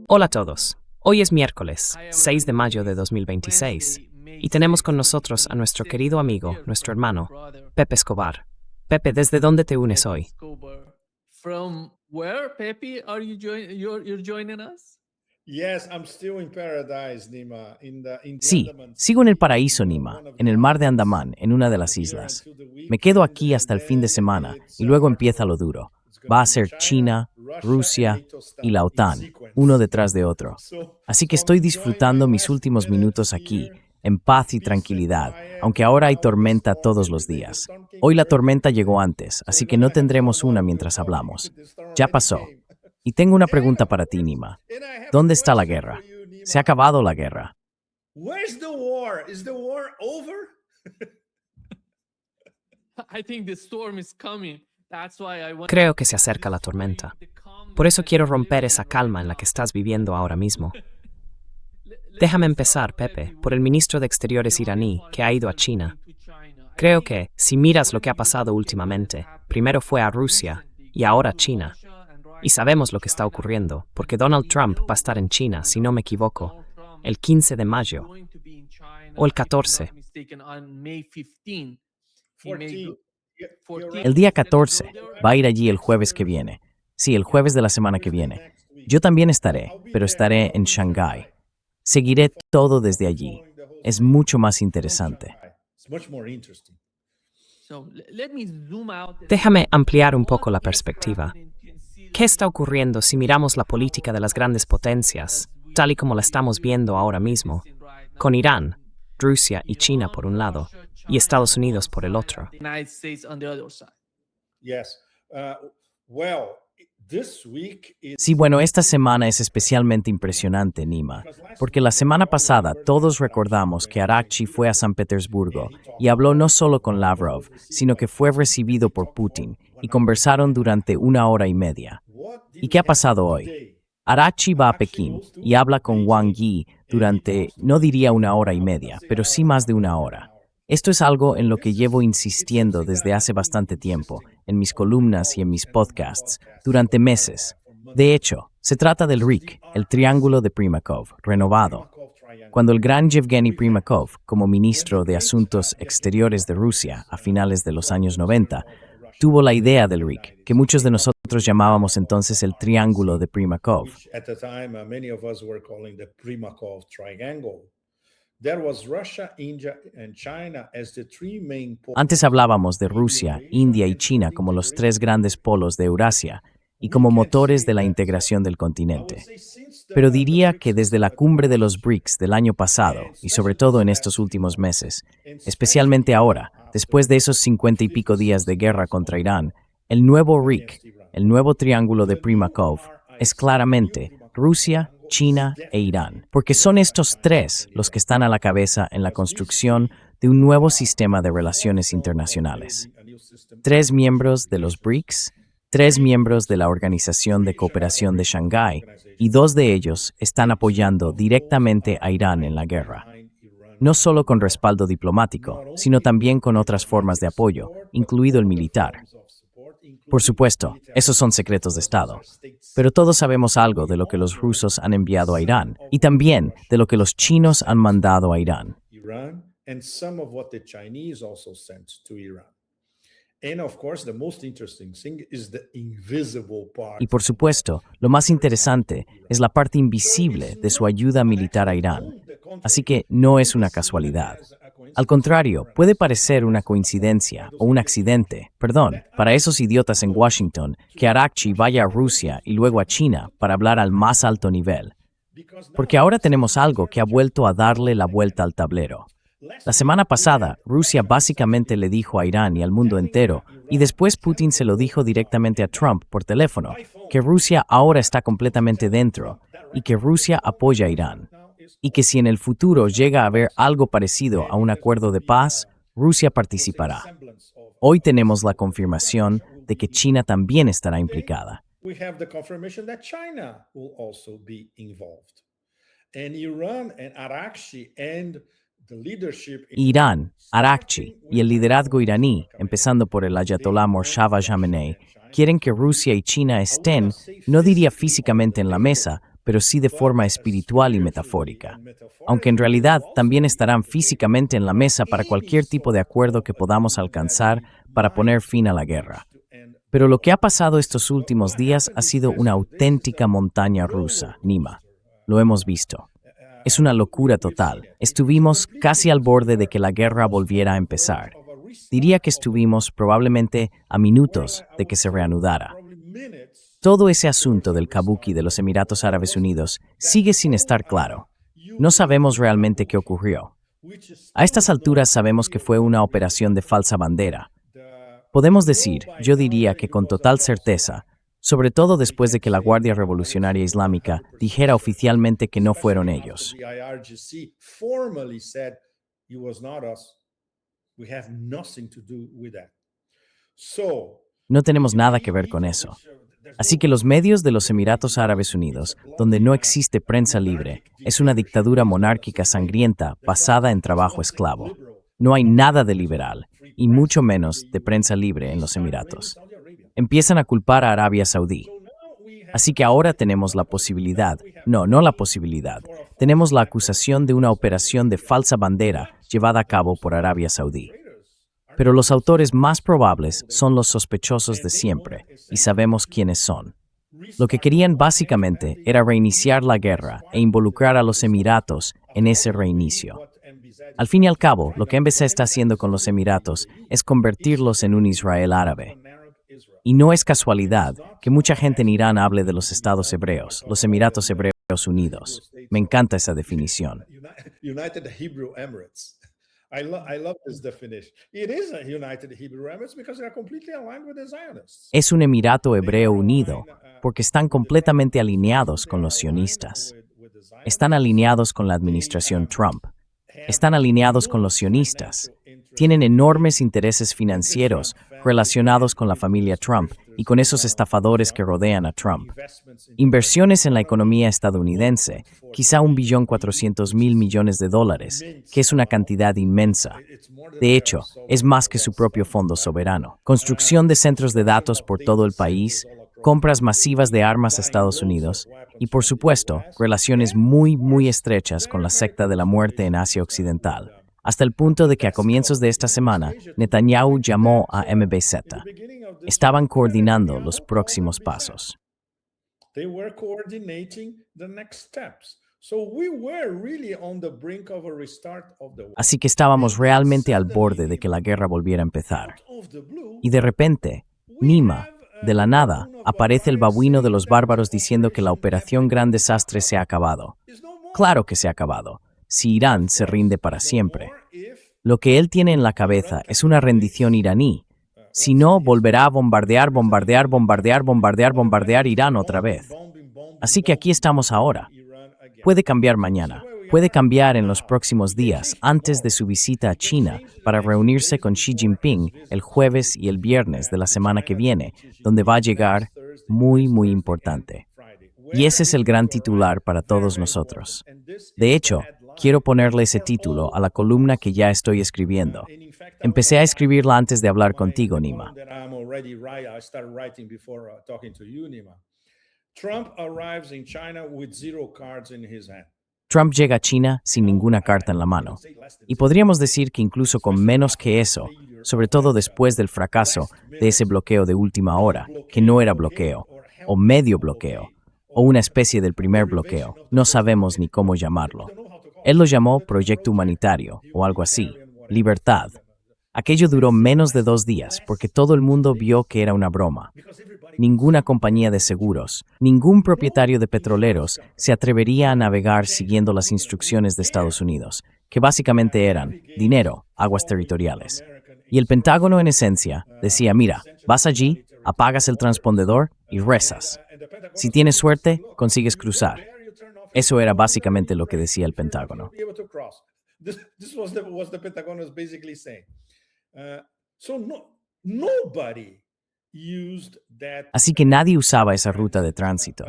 Hola a todos. Hoy es miércoles, 6 de mayo de 2026, y tenemos con nosotros a nuestro querido amigo, nuestro hermano, Pepe Escobar. Pepe, ¿desde dónde te unes hoy? From where, Pepe, are you you're joining us? Yes, I'm still in paradise, Nima, in the Sí, Andaman sigo en el Sea, paraíso one Nima, of en the el mar de islands. Andamán, en una de I'm las here islas. until the Me quedo weekend, aquí hasta el and fin de then semana y it's luego empieza hardcore. lo duro. It's gonna Va a be ser China, Russia, and Rusia NATO y stuff la in OTAN, uno sequence. detrás de otro. So, Así que so I'm estoy enjoying my disfrutando mis last últimos minutes minutos aquí, here en in paz y peace and tranquilidad, quiet. aunque ahora hay Now with the tormenta storm, todos los yesterday the días. storm came Hoy la early, tormenta llegó antes, so así we're que gonna no have fun tendremos una while we're mientras talking. hablamos. The storm Ya already pasó. came. Y tengo una And pregunta of para ti, course, Nima. and I have a ¿Dónde está la question for guerra? you, ¿Se ha Nima. acabado la guerra? Where's the war? Is the war over? I think the storm is coming. That's why I want Creo que se acerca la tormenta. Por eso quiero romper esa calma en la que estás viviendo ahora mismo. Déjame empezar, Pepe, por el ministro de Exteriores iraní que ha ido a China. Creo que, si miras lo que ha pasado últimamente, primero fue a Rusia y ahora a China. Y sabemos lo que está ocurriendo, porque Donald Trump va a estar en China, si no me equivoco, el 15 de mayo o el 14. 14. You're El right. día 14 va a ir allí el jueves que viene. Sí, el jueves de la semana que viene. Yo también estaré, pero estaré en Shanghái. Seguiré todo desde allí. Es mucho más interesante. It's much more interesting. Déjame ampliar un poco la perspectiva. ¿Qué está ocurriendo si miramos la política de las grandes potencias, tal y como la estamos viendo ahora mismo, con Irán, Rusia y China por un lado, y Estados Unidos por el otro? Yes. Well, this week is Sí, bueno, esta semana es especialmente impresionante, Nima, porque la semana pasada todos recordamos que Arakchi fue a San Petersburgo y habló no solo con Lavrov, sino que fue recibido por Putin y conversaron durante 1 hora y media. ¿Y qué ha pasado hoy? Arakchi va a Pekín y habla con Wang Yi durante, no diría 1 hora y media, pero sí más de 1 hora. Esto es algo en lo que llevo insistiendo desde hace bastante tiempo, en mis columnas y en mis podcasts, durante meses. De hecho, se trata del RIC, el Triángulo de Primakov, renovado. Cuando el gran Yevgeny Primakov, como ministro de Asuntos Exteriores de Rusia a finales de los años 90, tuvo la idea del RIC, que muchos de nosotros llamábamos entonces el Triángulo de Primakov. which at the time many of us were calling the Primakov Triangle. There was Russia, India, and China as the three main Antes hablábamos de Rusia, India y China como los tres grandes polos de Eurasia y como motores de la integración del continente. Pero diría que desde la cumbre de los BRICS del año pasado, y sobre todo en estos últimos meses, especialmente ahora, después de esos 50 y pico días de guerra contra Irán, el nuevo RIC, el nuevo triángulo de Primakov, es claramente Rusia, China e Irán, porque son estos tres los que están a la cabeza en la construcción de un nuevo sistema de relaciones internacionales. 3 miembros de los BRICS, 3 miembros de la Organización de Cooperación de Shanghái, y 2 de ellos están apoyando directamente a Irán en la guerra. No solo con respaldo diplomático, sino también con otras formas de apoyo, incluido el militar. Por supuesto, esos son secretos de Estado, pero todos sabemos algo de lo que los rusos han enviado a Irán y también de lo que los chinos han mandado a Irán. Iran and some of what the Chinese also sent to Iran. And of course, the most interesting thing is the invisible part. Y por supuesto, lo más interesante es la parte invisible de su ayuda militar a Irán. Así que no es una casualidad. Al contrario, puede parecer una coincidencia o un accidente, para esos idiotas en Washington, que Arakchi vaya a Rusia y luego a China para hablar al más alto nivel. Porque ahora tenemos algo que ha vuelto a darle la vuelta al tablero. La semana pasada, Rusia básicamente le dijo a Irán y al mundo entero, y después Putin se lo dijo directamente a Trump por teléfono, que Rusia ahora está completamente dentro y que Rusia apoya a Irán. Y que si en el futuro llega a haber algo parecido a un acuerdo de paz, Rusia participará. Hoy tenemos la confirmación de que China también estará implicada. We have the confirmation that China will also be involved. And Iran and Arakchi and the leadership Irán, Arakchi y el liderazgo iraní, empezando por el Ayatollah Moshav Khamenei, quieren que Rusia y China estén, no diría físicamente en la mesa, pero sí de forma espiritual y metafórica, aunque en realidad también estarán físicamente en la mesa para cualquier tipo de acuerdo que podamos alcanzar para poner fin a la guerra. Pero lo que ha pasado estos últimos días ha sido una auténtica montaña rusa, Nima. Lo hemos visto. Es una locura total. Estuvimos casi al borde de que la guerra volviera a empezar. Diría que estuvimos probablemente a minutos de que se reanudara. Todo ese asunto del kabuki de los Emiratos Árabes Unidos sigue sin estar claro. No sabemos realmente qué ocurrió. A estas alturas sabemos que fue una operación de falsa bandera. Podemos decir, yo diría que con total certeza, sobre todo después de que la Guardia Revolucionaria Islámica dijera oficialmente que no fueron ellos. No tenemos nada que ver con eso. Así que los medios de los Emiratos Árabes Unidos, donde no existe prensa libre, es una dictadura monárquica sangrienta basada en trabajo esclavo. No hay nada de liberal, y mucho menos de prensa libre en los Emiratos. Empiezan a culpar a Arabia Saudí. Así que ahora tenemos la posibilidad, no la posibilidad, tenemos la acusación de una operación de falsa bandera llevada a cabo por Arabia Saudí. Pero los autores más probables son los sospechosos de siempre, y sabemos quiénes son. Lo que querían básicamente era reiniciar la guerra e involucrar a los Emiratos en ese reinicio. Al fin y al cabo, lo que MBC está haciendo con los Emiratos es convertirlos en un Israel árabe. Y no es casualidad que mucha gente en Irán hable de los Estados hebreos, los Emiratos Hebreos Unidos. Me encanta esa definición. United Hebrew Emirates. I love this definition. It is a United Hebrew Emirates because they are completely aligned with the Zionists. Es un Emirato Hebreo unido porque están completamente alineados con los sionistas. Están alineados con la administración Trump. Están alineados con los sionistas. Tienen enormes intereses financieros relacionados con la familia Trump y con esos estafadores que rodean a Trump. Inversiones en la economía estadounidense, quizá $1.4 billones, que es una cantidad inmensa. De hecho, es más que su propio fondo soberano. Construcción de centros de datos por todo el país, compras masivas de armas a Estados Unidos y, por supuesto, relaciones muy estrechas con la secta de la muerte en Asia Occidental. Hasta el punto de que a comienzos de esta semana, Netanyahu llamó a MBZ. Estaban coordinando los próximos pasos. Así que estábamos realmente al borde de que la guerra volviera a empezar. Y de repente, Nima, de la nada, aparece el babuino de los bárbaros diciendo que la operación Gran Desastre se ha acabado. Claro que se ha acabado. Si Irán se rinde para siempre. Lo que él tiene en la cabeza es una rendición iraní. Si no, volverá a bombardear Irán otra vez. Así que aquí estamos ahora. Puede cambiar mañana. Puede cambiar en los próximos días, antes de su visita a China, para reunirse con Xi Jinping el jueves y el viernes de la semana que viene, donde va a llegar muy importante. Y ese es el gran titular para todos nosotros. De hecho, quiero ponerle ese título a la columna que ya estoy escribiendo. Empecé a escribirla antes de hablar contigo, Nima. Trump llega a China sin ninguna carta en la mano. Y podríamos decir que incluso con menos que eso, sobre todo después del fracaso de ese bloqueo de última hora, que no era bloqueo, o medio bloqueo, o una especie del primer bloqueo, no sabemos ni cómo llamarlo. Él lo llamó proyecto humanitario, o algo así, libertad. Aquello duró menos de 2 días, porque todo el mundo vio que era una broma. Ninguna compañía de seguros, ningún propietario de petroleros se atrevería a navegar siguiendo las instrucciones de Estados Unidos, que básicamente eran dinero, aguas territoriales. Y el Pentágono, en esencia, decía, mira, vas allí, apagas el transpondedor y rezas. Si tienes suerte, consigues cruzar. Eso era básicamente lo que decía el Pentágono. Así que nadie usaba esa ruta de tránsito.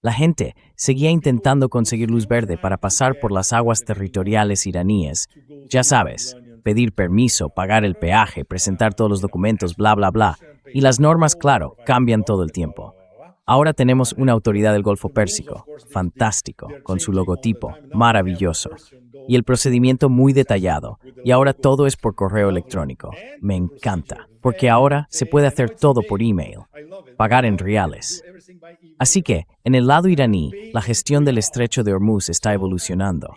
La gente seguía intentando conseguir luz verde para pasar por las aguas territoriales iraníes. Ya sabes, pedir permiso, pagar el peaje, presentar todos los documentos, bla. Y las normas, claro, cambian todo el tiempo. Ahora tenemos una autoridad del Golfo Pérsico, fantástico, con su logotipo, maravilloso, y el procedimiento muy detallado, y ahora todo es por correo electrónico. Me encanta, porque ahora se puede hacer todo por email, pagar en reales. Así que, en el lado iraní, la gestión del estrecho de Hormuz está evolucionando.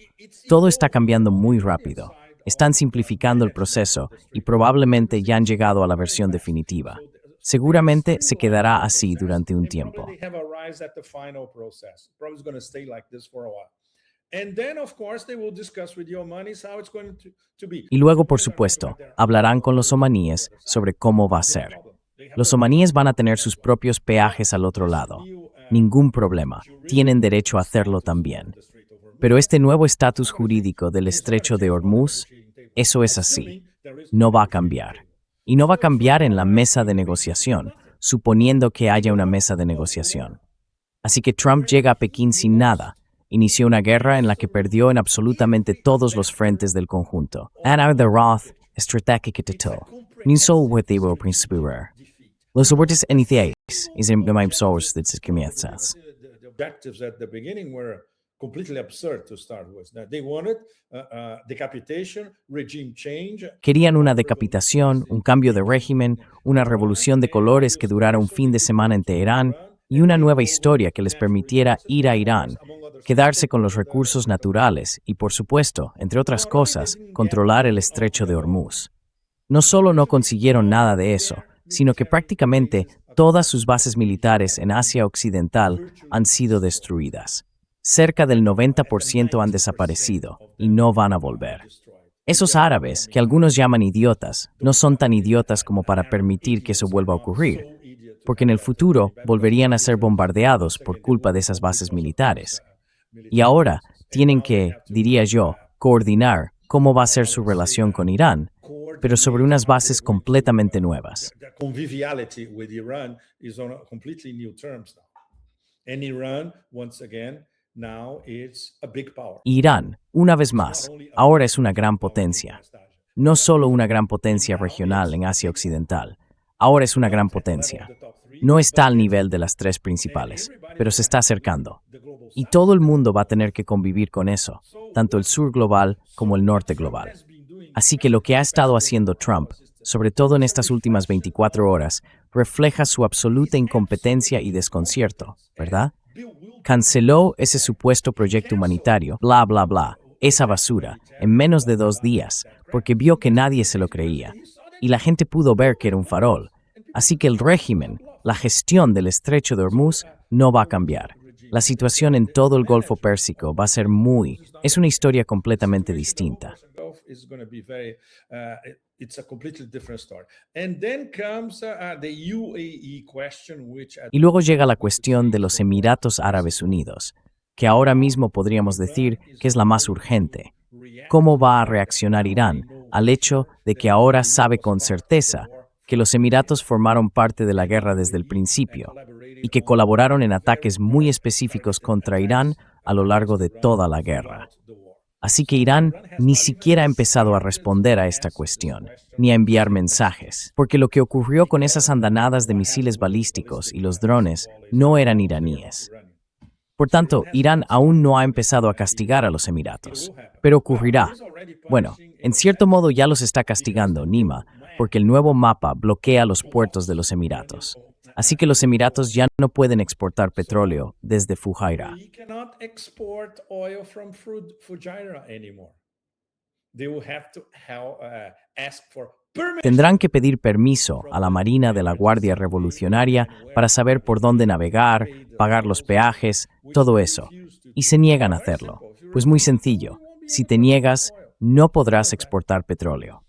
Todo está cambiando muy rápido. Están simplificando el proceso y probablemente ya han llegado a la versión definitiva. Seguramente se quedará así durante un tiempo. Y luego, por supuesto, hablarán con los omaníes sobre cómo va a ser. Los omaníes van a tener sus propios peajes al otro lado. Ningún problema, tienen derecho a hacerlo también. Pero este nuevo estatus jurídico del estrecho de Hormuz, eso es así. No va a cambiar. Y no va a cambiar en la mesa de negociación, suponiendo que haya una mesa de negociación. Así que Trump llega a Pekín sin nada. Inició una guerra en la que perdió en absolutamente todos los frentes del conjunto. Anar de Roth, estratégica total. Ni solo objetivo principal. Los soportes iniciales es en my source de comienzas. The objectives at the beginning were completely absurd to start with. They wanted decapitation, regime change. Querían una decapitación, un cambio de régimen, una revolución de colores que durara un fin de semana en Teherán y una nueva historia que les permitiera ir a Irán, quedarse con los recursos naturales y, por supuesto, entre otras cosas, controlar el estrecho de Hormuz. No solo no consiguieron nada de eso, sino que prácticamente todas sus bases militares en Asia Occidental han sido destruidas. Cerca del 90% han desaparecido y no van a volver. Esos árabes, que algunos llaman idiotas, no son tan idiotas como para permitir que eso vuelva a ocurrir, porque en el futuro volverían a ser bombardeados por culpa de esas bases militares. Y ahora tienen que, diría yo, coordinar cómo va a ser su relación con Irán, pero sobre unas bases completamente nuevas. The conviviality with Iran is on completely new terms now. And Iran, once again, now is a big power. Irán, una vez más, ahora es una gran potencia. No solo una gran potencia regional en Asia Occidental, ahora es una gran potencia. No está al nivel de las tres principales, pero se está acercando. Y todo el mundo va a tener que convivir con eso, tanto el sur global como el norte global. Así que lo que ha estado haciendo Trump, sobre todo en estas últimas 24 horas, refleja su absoluta incompetencia y desconcierto, ¿verdad? Canceló ese supuesto proyecto humanitario, bla, bla, bla, esa basura, en menos de 2 días, porque vio que nadie se lo creía, y la gente pudo ver que era un farol. Así que el régimen, la gestión del estrecho de Hormuz, no va a cambiar. La situación en todo el Golfo Pérsico va a ser es una historia completamente distinta. Y luego llega la cuestión de los Emiratos Árabes Unidos, que ahora mismo podríamos decir que es la más urgente. ¿Cómo va a reaccionar Irán al hecho de que ahora sabe con certeza que los Emiratos formaron parte de la guerra desde el principio y que colaboraron en ataques muy específicos contra Irán a lo largo de toda la guerra? Así que Irán ni siquiera ha empezado a responder a esta cuestión, ni a enviar mensajes, porque lo que ocurrió con esas andanadas de misiles balísticos y los drones no eran iraníes. Por tanto, Irán aún no ha empezado a castigar a los Emiratos, pero ocurrirá. Bueno, en cierto modo ya los está castigando, Nima, porque el nuevo mapa bloquea los puertos de los Emiratos. Así que los Emiratos ya no pueden exportar petróleo desde Fujairah. Tendrán que pedir permiso a la Marina de la Guardia Revolucionaria para saber por dónde navegar, pagar los peajes, todo eso. Y se niegan a hacerlo. Pues muy sencillo, si te niegas, no podrás exportar petróleo.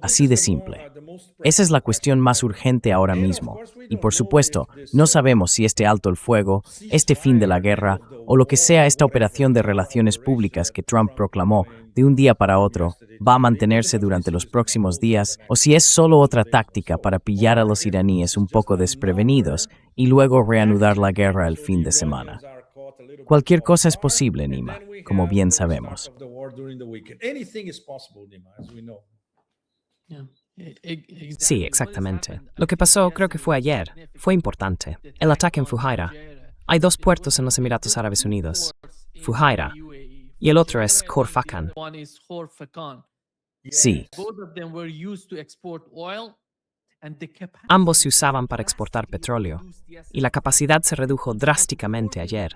Así de simple. Esa es la cuestión más urgente ahora mismo. Y por supuesto, no sabemos si este alto el fuego, este fin de la guerra, o lo que sea esta operación de relaciones públicas que Trump proclamó de un día para otro, va a mantenerse durante los próximos días, o si es solo otra táctica para pillar a los iraníes un poco desprevenidos y luego reanudar la guerra el fin de semana. Cualquier cosa es posible, Nima, como bien sabemos. Yeah. Sí, exactamente. Lo que pasó creo que fue ayer. Fue importante. El ataque en Fujairah. Hay dos puertos en los Emiratos Árabes Unidos. Fujairah. Y el otro es Khor Fakkan. Sí, Ambos se usaban para exportar petróleo, y la capacidad se redujo drásticamente ayer.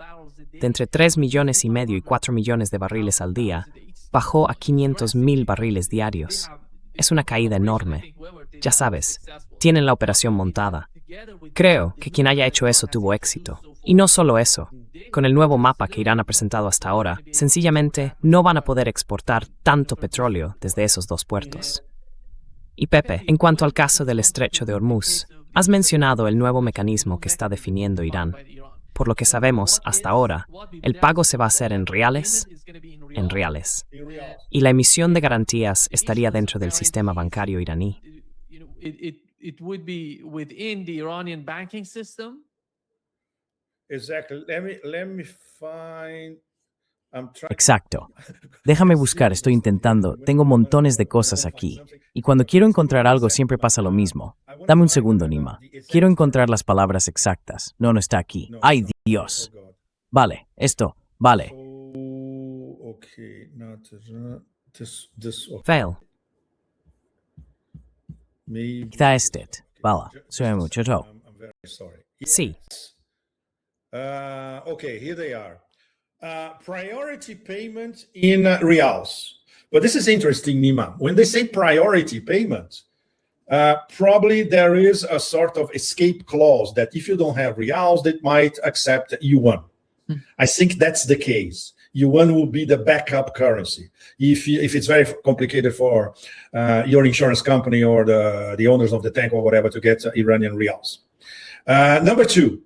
De entre 3,5 millones y 4 millones de barriles al día, bajó a 500,000 barriles diarios. Es una caída enorme. Ya sabes, tienen la operación montada. Creo que quien haya hecho eso tuvo éxito. Y no solo eso. Con el nuevo mapa que Irán ha presentado hasta ahora, sencillamente no van a poder exportar tanto petróleo desde esos dos puertos. Y Pepe, en cuanto al caso del estrecho de Hormuz, has mencionado el nuevo mecanismo que está definiendo Irán. Por lo que sabemos hasta ahora, el pago se va a hacer en reales. Y la emisión de garantías estaría dentro del sistema bancario iraní. Exactly. Let me find. I'm trying. exacto. Déjame buscar, estoy intentando. Tengo montones de cosas aquí. Y cuando quiero encontrar algo siempre pasa lo mismo. Dame un segundo, Nima. Quiero encontrar las palabras exactas. No está aquí. ¡Ay, Dios! Oh, God. Vale, esto, vale. Oh, okay. Not this. Okay. Fail. Maybe. Quizá este. Vale, soy mucho. I'm very sorry. Sí. Okay, here they are. Priority payment in reals. But this is interesting, Nima. When they say priority payment, probably there is a sort of escape clause that if you don't have reals, they might accept yuan. I think that's the case. Yuan will be the backup currency. If it's very complicated for your insurance company or the owners of the tank or whatever to get Iranian reals. Number two,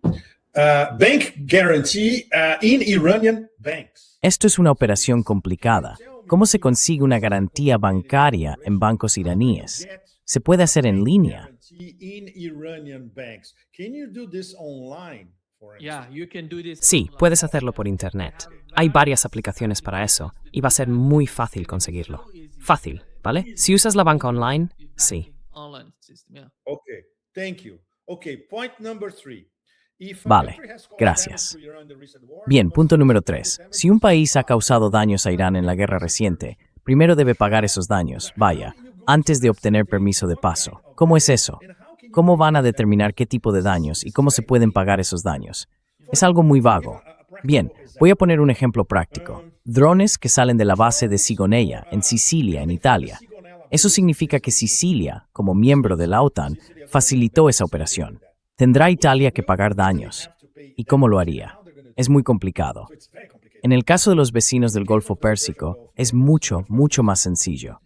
bank guarantee in Iranian banks. Esto es una operación complicada. ¿Cómo se consigue una garantía bancaria en bancos iraníes? Se puede hacer en línea. Guarantee in Iranian banks. Can you do this online? For instance? Sí, puedes hacerlo por internet. Hay varias aplicaciones para eso, y va a ser muy fácil conseguirlo. Fácil, ¿vale? Si usas la banca online, sí. Okay, thank you. Okay, point number 3. Vale, gracias. Bien, punto número 3. Si un país ha causado daños a Irán en la guerra reciente, primero debe pagar esos daños, vaya, antes de obtener permiso de paso. ¿Cómo es eso? ¿Cómo van a determinar qué tipo de daños y cómo se pueden pagar esos daños? Es algo muy vago. Bien, voy a poner un ejemplo práctico. Drones que salen de la base de Sigonella, en Sicilia, en Italia. Eso significa que Sicilia, como miembro de la OTAN, facilitó esa operación. Tendrá Italia que pagar daños. ¿Y cómo lo haría? Es muy complicado. En el caso de los vecinos del Golfo Pérsico, es mucho más sencillo.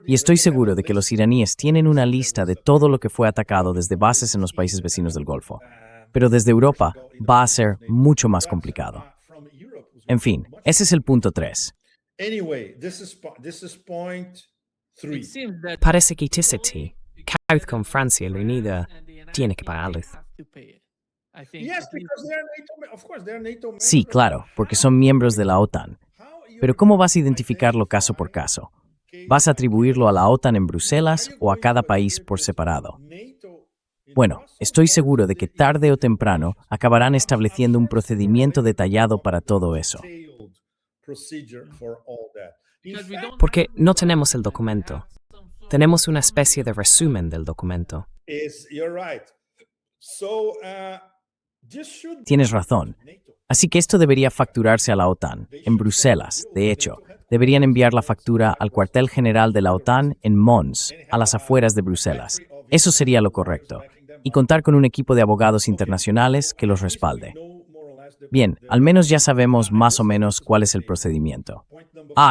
Y estoy seguro de que los iraníes tienen una lista de todo lo que fue atacado desde bases en los países vecinos del Golfo. Pero desde Europa va a ser mucho más complicado. En fin, ese es el punto 3. Anyway, this is point 3. Parece que TCT, Cauth con Francia y Unida, tiene que pagarlo. Yes, because they're NATO, of course, they're NATO. Sí, claro, porque son miembros de la OTAN. Pero ¿cómo vas a identificarlo caso por caso? ¿Vas a atribuirlo a la OTAN en Bruselas o a cada país por separado? Bueno, estoy seguro de que tarde o temprano acabarán estableciendo un procedimiento detallado para todo eso. Porque no tenemos el documento. Tenemos una especie de resumen del documento. Tienes razón. Así que esto debería facturarse a la OTAN, en Bruselas. De hecho, deberían enviar la factura al cuartel general de la OTAN en Mons, a las afueras de Bruselas. Eso sería lo correcto. Y contar con un equipo de abogados internacionales que los respalde. Bien, al menos ya sabemos más o menos cuál es el procedimiento.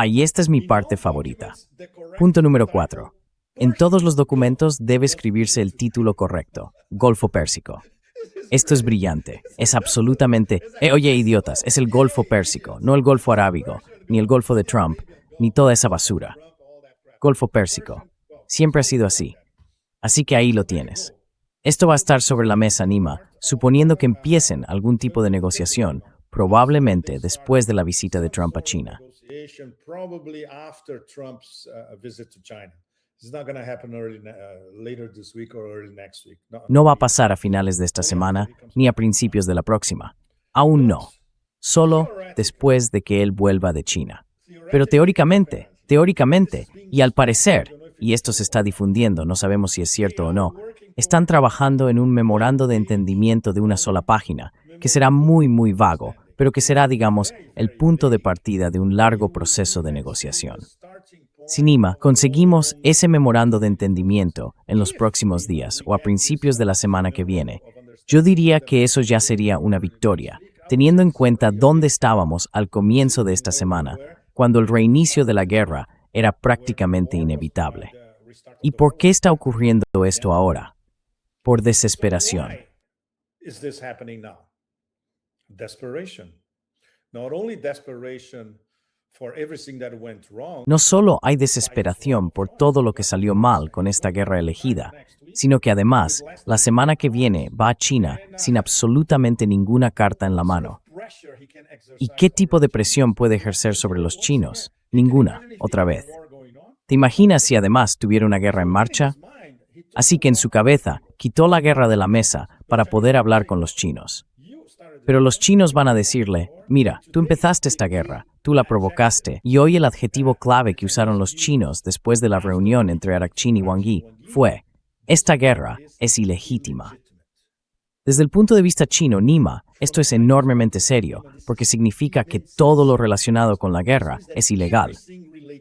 Y esta es mi parte favorita. Punto número 4. En todos los documentos debe escribirse el título correcto, Golfo Pérsico. Esto es brillante, es absolutamente... oye, idiotas, es el Golfo Pérsico, no el Golfo Arábigo, ni el Golfo de Trump, ni toda esa basura. Golfo Pérsico. Siempre ha sido así. Así que ahí lo tienes. Esto va a estar sobre la mesa, Nima, suponiendo que empiecen algún tipo de negociación, probablemente después de la visita de Trump a China. It's not going to happen later this week or early next week. No va a pasar a finales de esta semana ni a principios de la próxima. Aún no. Solo después de que él vuelva de China. Pero teóricamente, y al parecer, y esto se está difundiendo, no sabemos si es cierto o no, están trabajando en un memorando de entendimiento de una sola página, que será muy, muy vago, pero que será, digamos, el punto de partida de un largo proceso de negociación. Si Nima, conseguimos ese memorando de entendimiento en los próximos días o a principios de la semana que viene, yo diría que eso ya sería una victoria, teniendo en cuenta dónde estábamos al comienzo de esta semana, cuando el reinicio de la guerra era prácticamente inevitable. ¿Y por qué está ocurriendo esto ahora? Por desesperación. Is this happening now? Desperation. Not only desperation for everything that went wrong. No solo hay desesperación por todo lo que salió mal con esta guerra elegida, sino que además, la semana que viene va a China sin absolutamente ninguna carta en la mano. ¿Y qué tipo de presión puede ejercer sobre los chinos? Ninguna, otra vez. ¿Te imaginas si además tuviera una guerra en marcha? Así que en su cabeza, quitó la guerra de la mesa para poder hablar con los chinos. Pero los chinos van a decirle, mira, tú empezaste esta guerra, tú la provocaste, y hoy el adjetivo clave que usaron los chinos después de la reunión entre Arakchin y Wang Yi fue, esta guerra es ilegítima. Desde el punto de vista chino, Nima, esto es enormemente serio, porque significa que todo lo relacionado con la guerra es ilegal.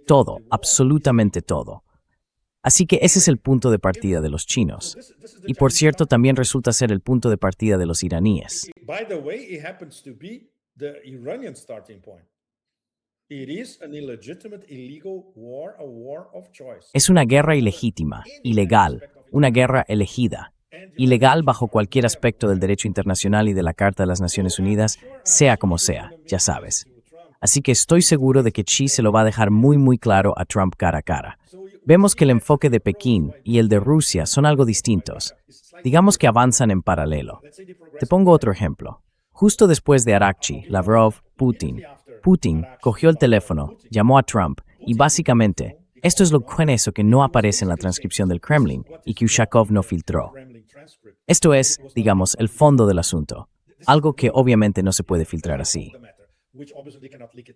Todo, absolutamente todo. Así que ese es el punto de partida de los chinos. Y por cierto, también resulta ser el punto de partida de los iraníes. By the way, it happens to be the Iranian starting point. It is an illegitimate, illegal war, a war of choice. Es una guerra ilegítima, ilegal, una guerra elegida. Ilegal bajo cualquier aspecto del derecho internacional y de la Carta de las Naciones Unidas, sea como sea, ya sabes. Así que estoy seguro de que Xi se lo va a dejar muy muy claro a Trump cara a cara. Vemos que el enfoque de Pekín y el de Rusia son algo distintos. Digamos que avanzan en paralelo. Te pongo otro ejemplo. Justo después de Arakchi, Lavrov, Putin cogió el teléfono, llamó a Trump y básicamente, esto es lo que no aparece en la transcripción del Kremlin y que Ushakov no filtró. Esto es, digamos, el fondo del asunto. Algo que obviamente no se puede filtrar así.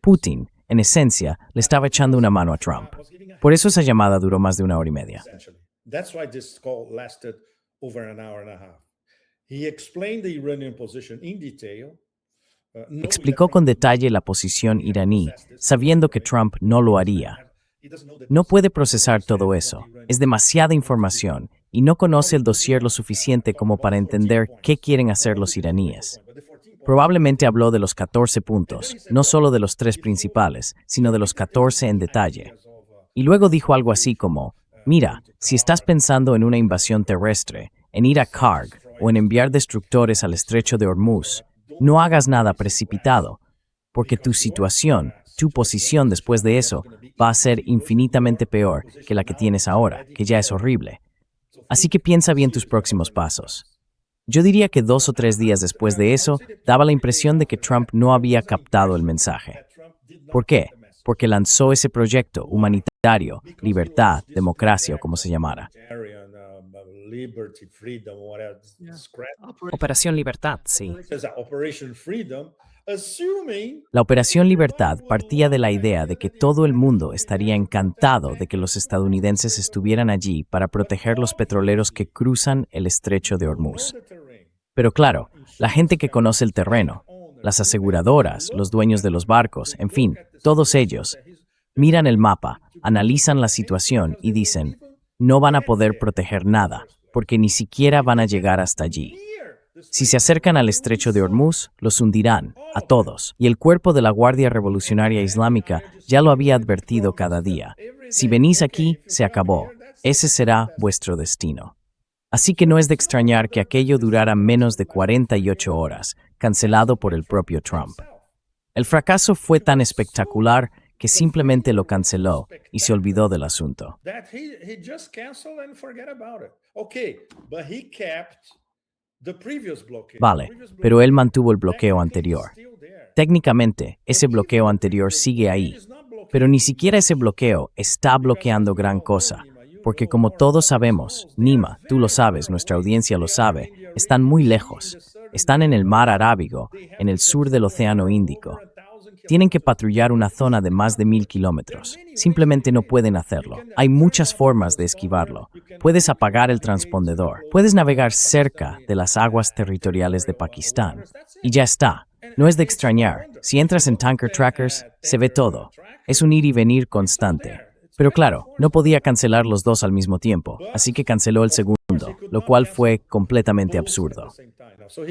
Putin, en esencia, le estaba echando una mano a Trump. Por eso esa llamada duró más de 1 hora y media. That's why this call lasted over an hour and a half. He explained the Iranian position in detail. Explicó con detalle la posición iraní, sabiendo que Trump no lo haría. No puede procesar todo eso. Es demasiada información y no conoce el dossier lo suficiente como para entender qué quieren hacer los iraníes. Probablemente habló de los 14 puntos, no solo de los 3 principales, sino de los 14 en detalle. Y luego dijo algo así como, mira, si estás pensando en una invasión terrestre, en ir a Karg o en enviar destructores al estrecho de Hormuz, no hagas nada precipitado, porque tu situación, tu posición después de eso, va a ser infinitamente peor que la que tienes ahora, que ya es horrible. Así que piensa bien tus próximos pasos. Yo diría que 2 o 3 días después de eso, daba la impresión de que Trump no había captado el mensaje. ¿Por qué? Porque lanzó ese proyecto humanitario, libertad, democracia o como se llamara. Operación Libertad, sí. La Operación Libertad partía de la idea de que todo el mundo estaría encantado de que los estadounidenses estuvieran allí para proteger los petroleros que cruzan el estrecho de Hormuz. Pero claro, la gente que conoce el terreno, las aseguradoras, los dueños de los barcos, en fin, todos ellos, miran el mapa, analizan la situación y dicen, no van a poder proteger nada, porque ni siquiera van a llegar hasta allí. Si se acercan al estrecho de Hormuz, los hundirán, a todos, y el cuerpo de la Guardia Revolucionaria Islámica ya lo había advertido cada día. Si venís aquí, se acabó. Ese será vuestro destino. Así que no es de extrañar que aquello durara menos de 48 horas, cancelado por el propio Trump. El fracaso fue tan espectacular que simplemente lo canceló y se olvidó del asunto. Vale, pero él mantuvo el bloqueo anterior. Técnicamente, ese bloqueo anterior sigue ahí, pero ni siquiera ese bloqueo está bloqueando gran cosa, porque como todos sabemos, Nima, tú lo sabes, nuestra audiencia lo sabe, están muy lejos. Están en el mar Arábigo, en el sur del Océano Índico. Tienen que patrullar una zona de más de 1000 kilómetros. Simplemente no pueden hacerlo. Hay muchas formas de esquivarlo. Puedes apagar el transpondedor. Puedes navegar cerca de las aguas territoriales de Pakistán. Y ya está. No es de extrañar. Si entras en Tanker Trackers, se ve todo. Es un ir y venir constante. Pero claro, no podía cancelar los dos al mismo tiempo, así que canceló el segundo, lo cual fue completamente absurdo. So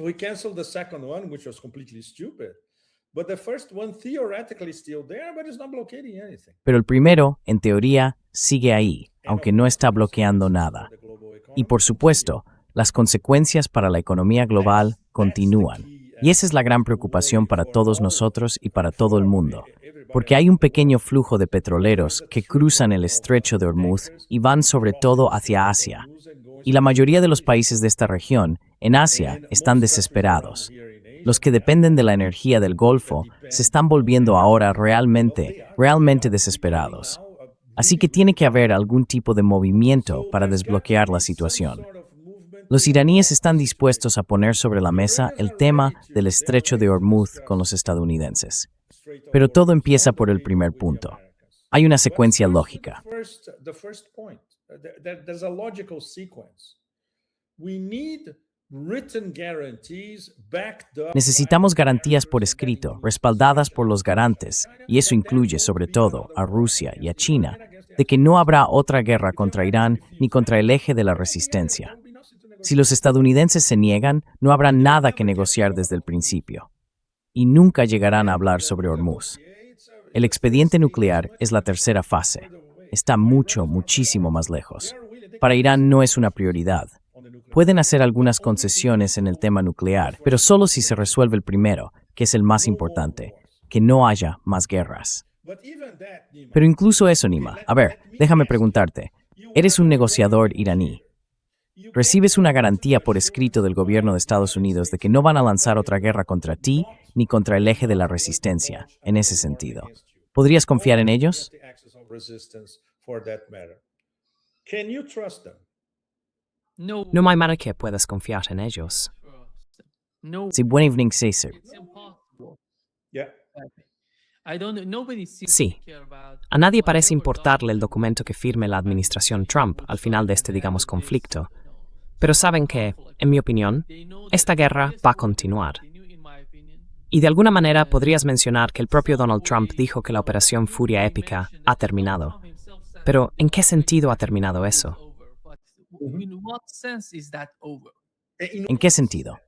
he canceled the second one, which was completely stupid. But the first one theoretically is still there, but it's not blockading anything. Pero el primero, en teoría, sigue ahí, aunque no está bloqueando nada. Y por supuesto, las consecuencias para la economía global continúan. Y esa es la gran preocupación para todos nosotros y para todo el mundo. Porque hay un pequeño flujo de petroleros que cruzan el estrecho de Hormuz y van sobre todo hacia Asia. Y la mayoría de los países de esta región, en Asia, están desesperados. Los que dependen de la energía del Golfo se están volviendo ahora realmente desesperados. Así que tiene que haber algún tipo de movimiento para desbloquear la situación. Los iraníes están dispuestos a poner sobre la mesa el tema del estrecho de Hormuz con los estadounidenses. Pero todo empieza por el primer punto. Hay una secuencia lógica. The first point, there's a logical sequence. We need written guarantees backed up. Necesitamos garantías por escrito, respaldadas por los garantes, y eso incluye sobre todo a Rusia y a China, de que no habrá otra guerra contra Irán ni contra el eje de la resistencia. Si los estadounidenses se niegan, no habrá nada que negociar desde el principio. Y nunca llegarán a hablar sobre Hormuz. El expediente nuclear es la tercera fase. Está muchísimo más lejos. Para Irán no es una prioridad. Pueden hacer algunas concesiones en el tema nuclear, pero solo si se resuelve el primero, que es el más importante, que no haya más guerras. Pero incluso eso, Nima. A ver, déjame preguntarte. Eres un negociador iraní. Recibes una garantía por escrito del gobierno de Estados Unidos de que no van a lanzar otra guerra contra ti ni contra el eje de la resistencia, en ese sentido. ¿Podrías confiar en ellos? No hay manera que puedas confiar en ellos. No, Sí, buen evening, César. it's impossible. Yeah. Nobody seems Sí. to care about A nadie parece importarle el documento que firme la administración Trump al final de este, digamos, conflicto. Pero saben que, en mi opinión, esta guerra va a continuar. Y de alguna manera podrías mencionar que el propio Donald Trump dijo que la operación Furia Épica ha terminado. Pero, ¿en qué sentido ha terminado eso? In what sense is that over? ¿En qué sentido?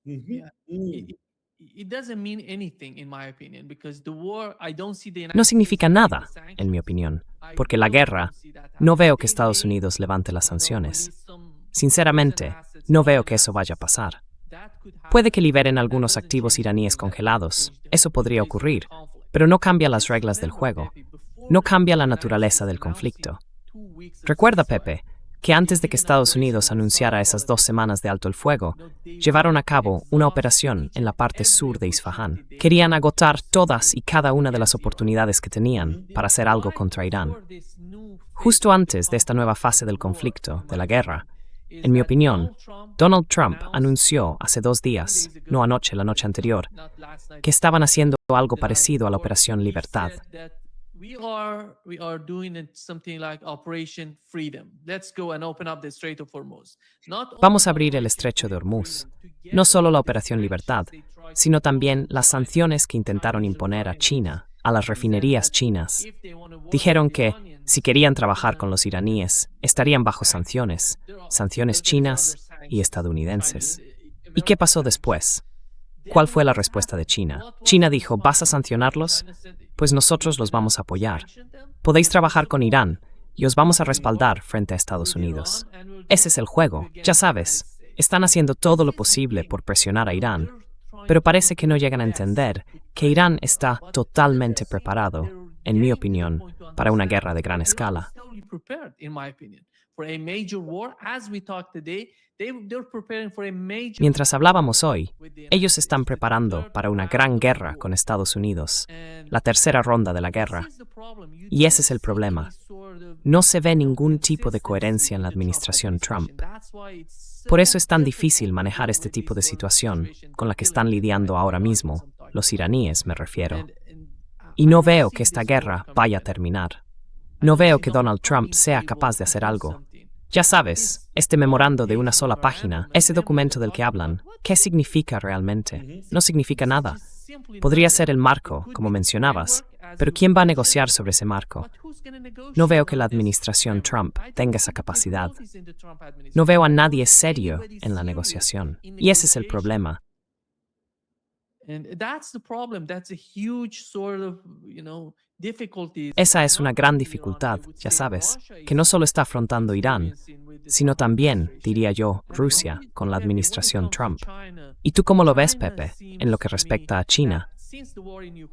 It doesn't mean anything in my opinion because the war I don't see the United No significa States nada, lifting the en mi sanctions. opinión, I porque la really guerra, don't see that no veo happening. que Estados Unidos levante las There will be sanciones. some Sinceramente, assets, no veo foreign que eso vaya a assets. pasar. That could happen. Puede que liberen That algunos doesn't activos change iraníes anything. That congelados. doesn't change Eso the podría face of the ocurrir, conflict. pero no cambia las Just reglas del remember, juego. Pepe, before No the cambia la United naturaleza States del announced conflicto. it 2 weeks ago, Recuerda, ceasefire, Pepe, que antes de que Estados Unidos anunciara esas 2 semanas de alto el fuego, llevaron a cabo una operación en la parte sur de Isfahán. Querían agotar todas y cada una de las oportunidades que tenían para hacer algo contra Irán. Justo antes de esta nueva fase del conflicto, de la guerra, en mi opinión, Donald Trump anunció hace 2 días, no anoche, la noche anterior, que estaban haciendo algo parecido a la Operación Libertad. We are doing something like Operation Freedom. Let's go and open up the Strait of Hormuz. Vamos a abrir el estrecho de Hormuz. No solo la Operación Libertad, sino también las sanciones que intentaron imponer a China, a las refinerías chinas. Dijeron que, si querían trabajar con los iraníes, estarían bajo sanciones chinas y estadounidenses. ¿Y qué pasó después? ¿Cuál fue la respuesta de China? China dijo, ¿vas a sancionarlos? Pues nosotros los vamos a apoyar. Podéis trabajar con Irán y os vamos a respaldar frente a Estados Unidos. Ese es el juego, ya sabes. Están haciendo todo lo posible por presionar a Irán, pero parece que no llegan a entender que Irán está totalmente preparado, en mi opinión, para una guerra de gran escala. Mientras hablábamos hoy, ellos están preparando para una gran guerra con Estados Unidos, la tercera ronda de la guerra. Y ese es el problema. No se ve ningún tipo de coherencia en la administración Trump. Por eso es tan difícil manejar este tipo de situación con la que están lidiando ahora mismo, los iraníes me refiero. Y no veo que esta guerra vaya a terminar. No veo que Donald Trump sea capaz de hacer algo. Ya sabes, este memorando de una sola página, ese documento del que hablan, ¿qué significa realmente? No significa nada. Podría ser el marco, como mencionabas, pero ¿quién va a negociar sobre ese marco? No veo que la administración Trump tenga esa capacidad. No veo a nadie serio en la negociación. Y ese es el problema. Esa es una gran dificultad, ya sabes, que no solo está afrontando Irán, sino también, diría yo, Rusia, con la administración Trump. ¿Y tú cómo lo ves, Pepe, en lo que respecta a China?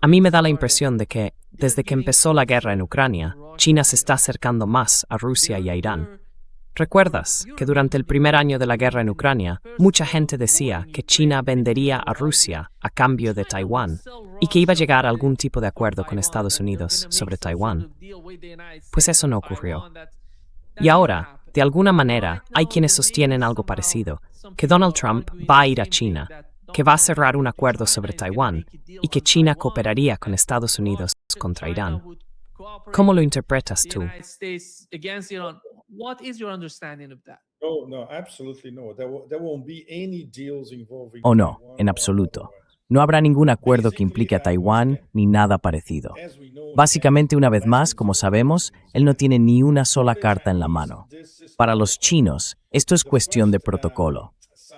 A mí me da la impresión de que, desde que empezó la guerra en Ucrania, China se está acercando más a Rusia y a Irán. ¿Recuerdas que durante el primer año de la guerra en Ucrania, mucha gente decía que China vendería a Rusia a cambio de Taiwán y que iba a llegar a algún tipo de acuerdo con Estados Unidos sobre Taiwán? Pues eso no ocurrió. Y ahora, de alguna manera, hay quienes sostienen algo parecido, que Donald Trump va a ir a China, que va a cerrar un acuerdo sobre Taiwán y que China cooperaría con Estados Unidos contra Irán. ¿Cómo lo interpretas tú? No, absolutely no. There won't be any deals involving O no, Taiwan en or absoluto. otherwise. No habrá ningún acuerdo que implique a Taiwán ni nada parecido. As we know, Básicamente, una vez más, como sabemos, él no tiene ni una sola carta en la mano. Para los chinos, esto es cuestión de protocolo.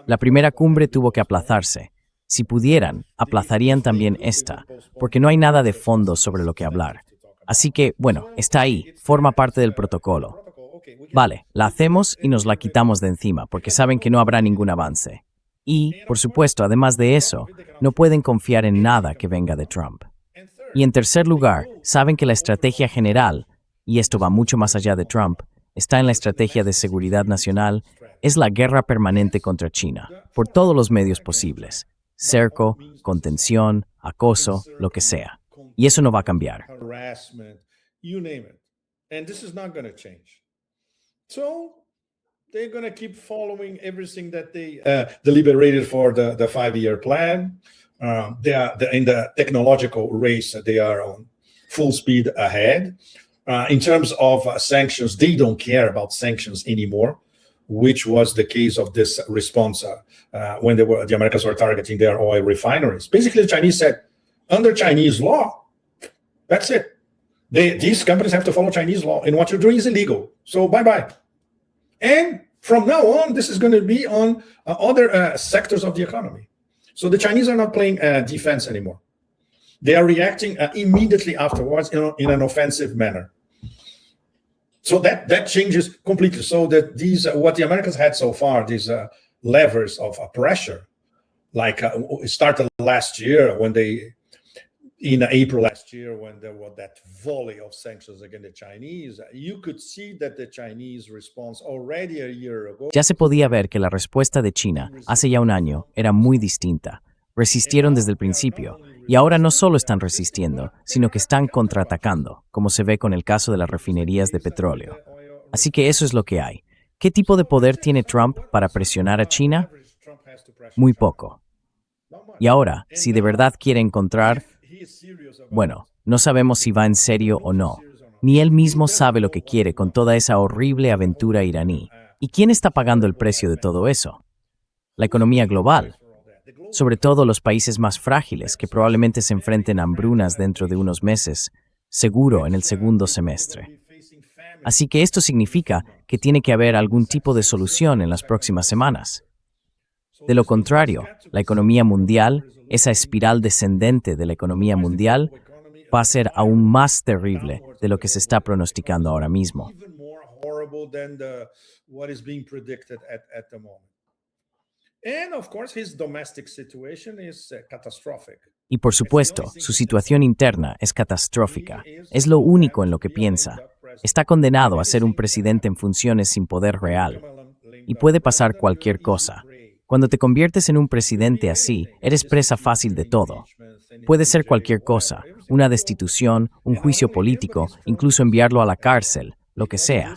La primera cumbre tuvo que aplazarse. Si pudieran, aplazarían también esta, porque no hay nada de fondo sobre lo que hablar. Así que, bueno, está ahí, forma parte del protocolo. Vale, la hacemos y nos la quitamos de encima, porque saben que no habrá ningún avance. Y, por supuesto, además de eso, no pueden confiar en nada que venga de Trump. Y en tercer lugar, saben que la estrategia general, y esto va mucho más allá de Trump, está en la estrategia de seguridad nacional, es la guerra permanente contra China, por todos los medios posibles. Cerco, contención, acoso, lo que sea. Y eso no va a cambiar. harassment, you name it. And this is not going to change. So they're going to keep following everything that they deliberated for the 5-year plan. They are in the technological race. They are on full speed ahead. In terms of sanctions, they don't care about sanctions anymore, which was the case of this response when the Americans were targeting their oil refineries. Basically, the Chinese said, under Chinese law, that's it. These companies have to follow Chinese law, and what you're doing is illegal. So bye-bye. And from now on, this is going to be on other sectors of the economy. So the Chinese are not playing defense anymore. They are reacting immediately afterwards in an offensive manner. So that changes completely. So that these what the Americans had so far, these levers of pressure, like it started last year when in April last year, when there was that volley of sanctions against the Chinese, you could see that the Chinese response already a year ago. Ya se podía ver que la respuesta de China, hace ya un año, era muy distinta. Resistieron desde el principio, y ahora no solo están resistiendo, sino que están contraatacando, como se ve con el caso de las refinerías de petróleo. Así que eso es lo que hay. ¿Qué tipo de poder tiene Trump para presionar a China? Muy poco. Y ahora, si de verdad quiere encontrar... Bueno, no sabemos si va en serio o no. Ni él mismo sabe lo que quiere con toda esa horrible aventura iraní. ¿Y quién está pagando el precio de todo eso? La economía global. Sobre todo los países más frágiles que probablemente se enfrenten a hambrunas dentro de unos meses, seguro en el segundo semestre. Así que esto significa que tiene que haber algún tipo de solución en las próximas semanas. De lo contrario, la economía mundial, esa espiral descendente de la economía mundial, va a ser aún más terrible de lo que se está pronosticando ahora mismo. Y por supuesto, su situación interna es catastrófica. Es lo único en lo que piensa. Está condenado a ser un presidente en funciones sin poder real. Y puede pasar cualquier cosa. Cuando te conviertes en un presidente así, eres presa fácil de todo. Puede ser cualquier cosa, una destitución, un juicio político, incluso enviarlo a la cárcel, lo que sea.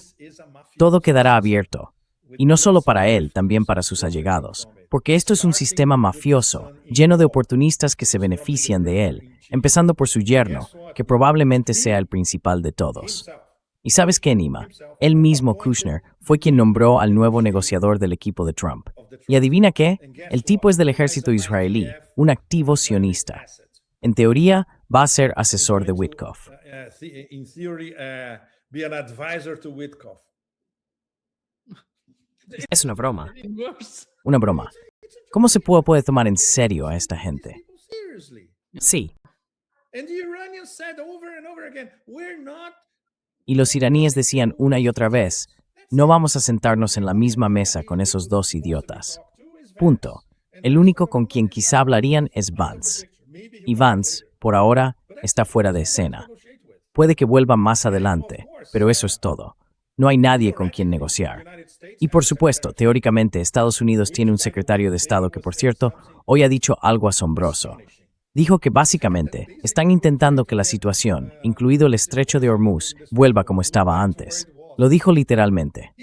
Todo quedará abierto. Y no solo para él, también para sus allegados. Porque esto es un sistema mafioso, lleno de oportunistas que se benefician de él, empezando por su yerno, que probablemente sea el principal de todos. ¿Y sabes qué, Nima? Él mismo, Kushner, fue quien nombró al nuevo negociador del equipo de Trump. ¿Y adivina qué? El tipo es del ejército israelí, un activo sionista. En teoría, va a ser asesor de Witkoff. In theory, be an advisor to Witkoff. Es una broma. Worse. Una broma. ¿Cómo se puede tomar en serio a esta gente? Seriously. Sí, And the Iranians said over and over again, we're not. Y los iraníes decían una y otra vez, no vamos a sentarnos en la misma mesa con esos dos idiotas. Punto. El único con quien quizá hablarían es Vance. Y Vance, por ahora, está fuera de escena. Puede que vuelva más adelante, pero eso es todo. No hay nadie con quien negociar. Y por supuesto, teóricamente, Estados Unidos tiene un secretario de Estado que, por cierto, hoy ha dicho algo asombroso. Dijo que básicamente están intentando que la situación, incluido el estrecho de Hormuz, vuelva como estaba antes. Lo dijo literalmente.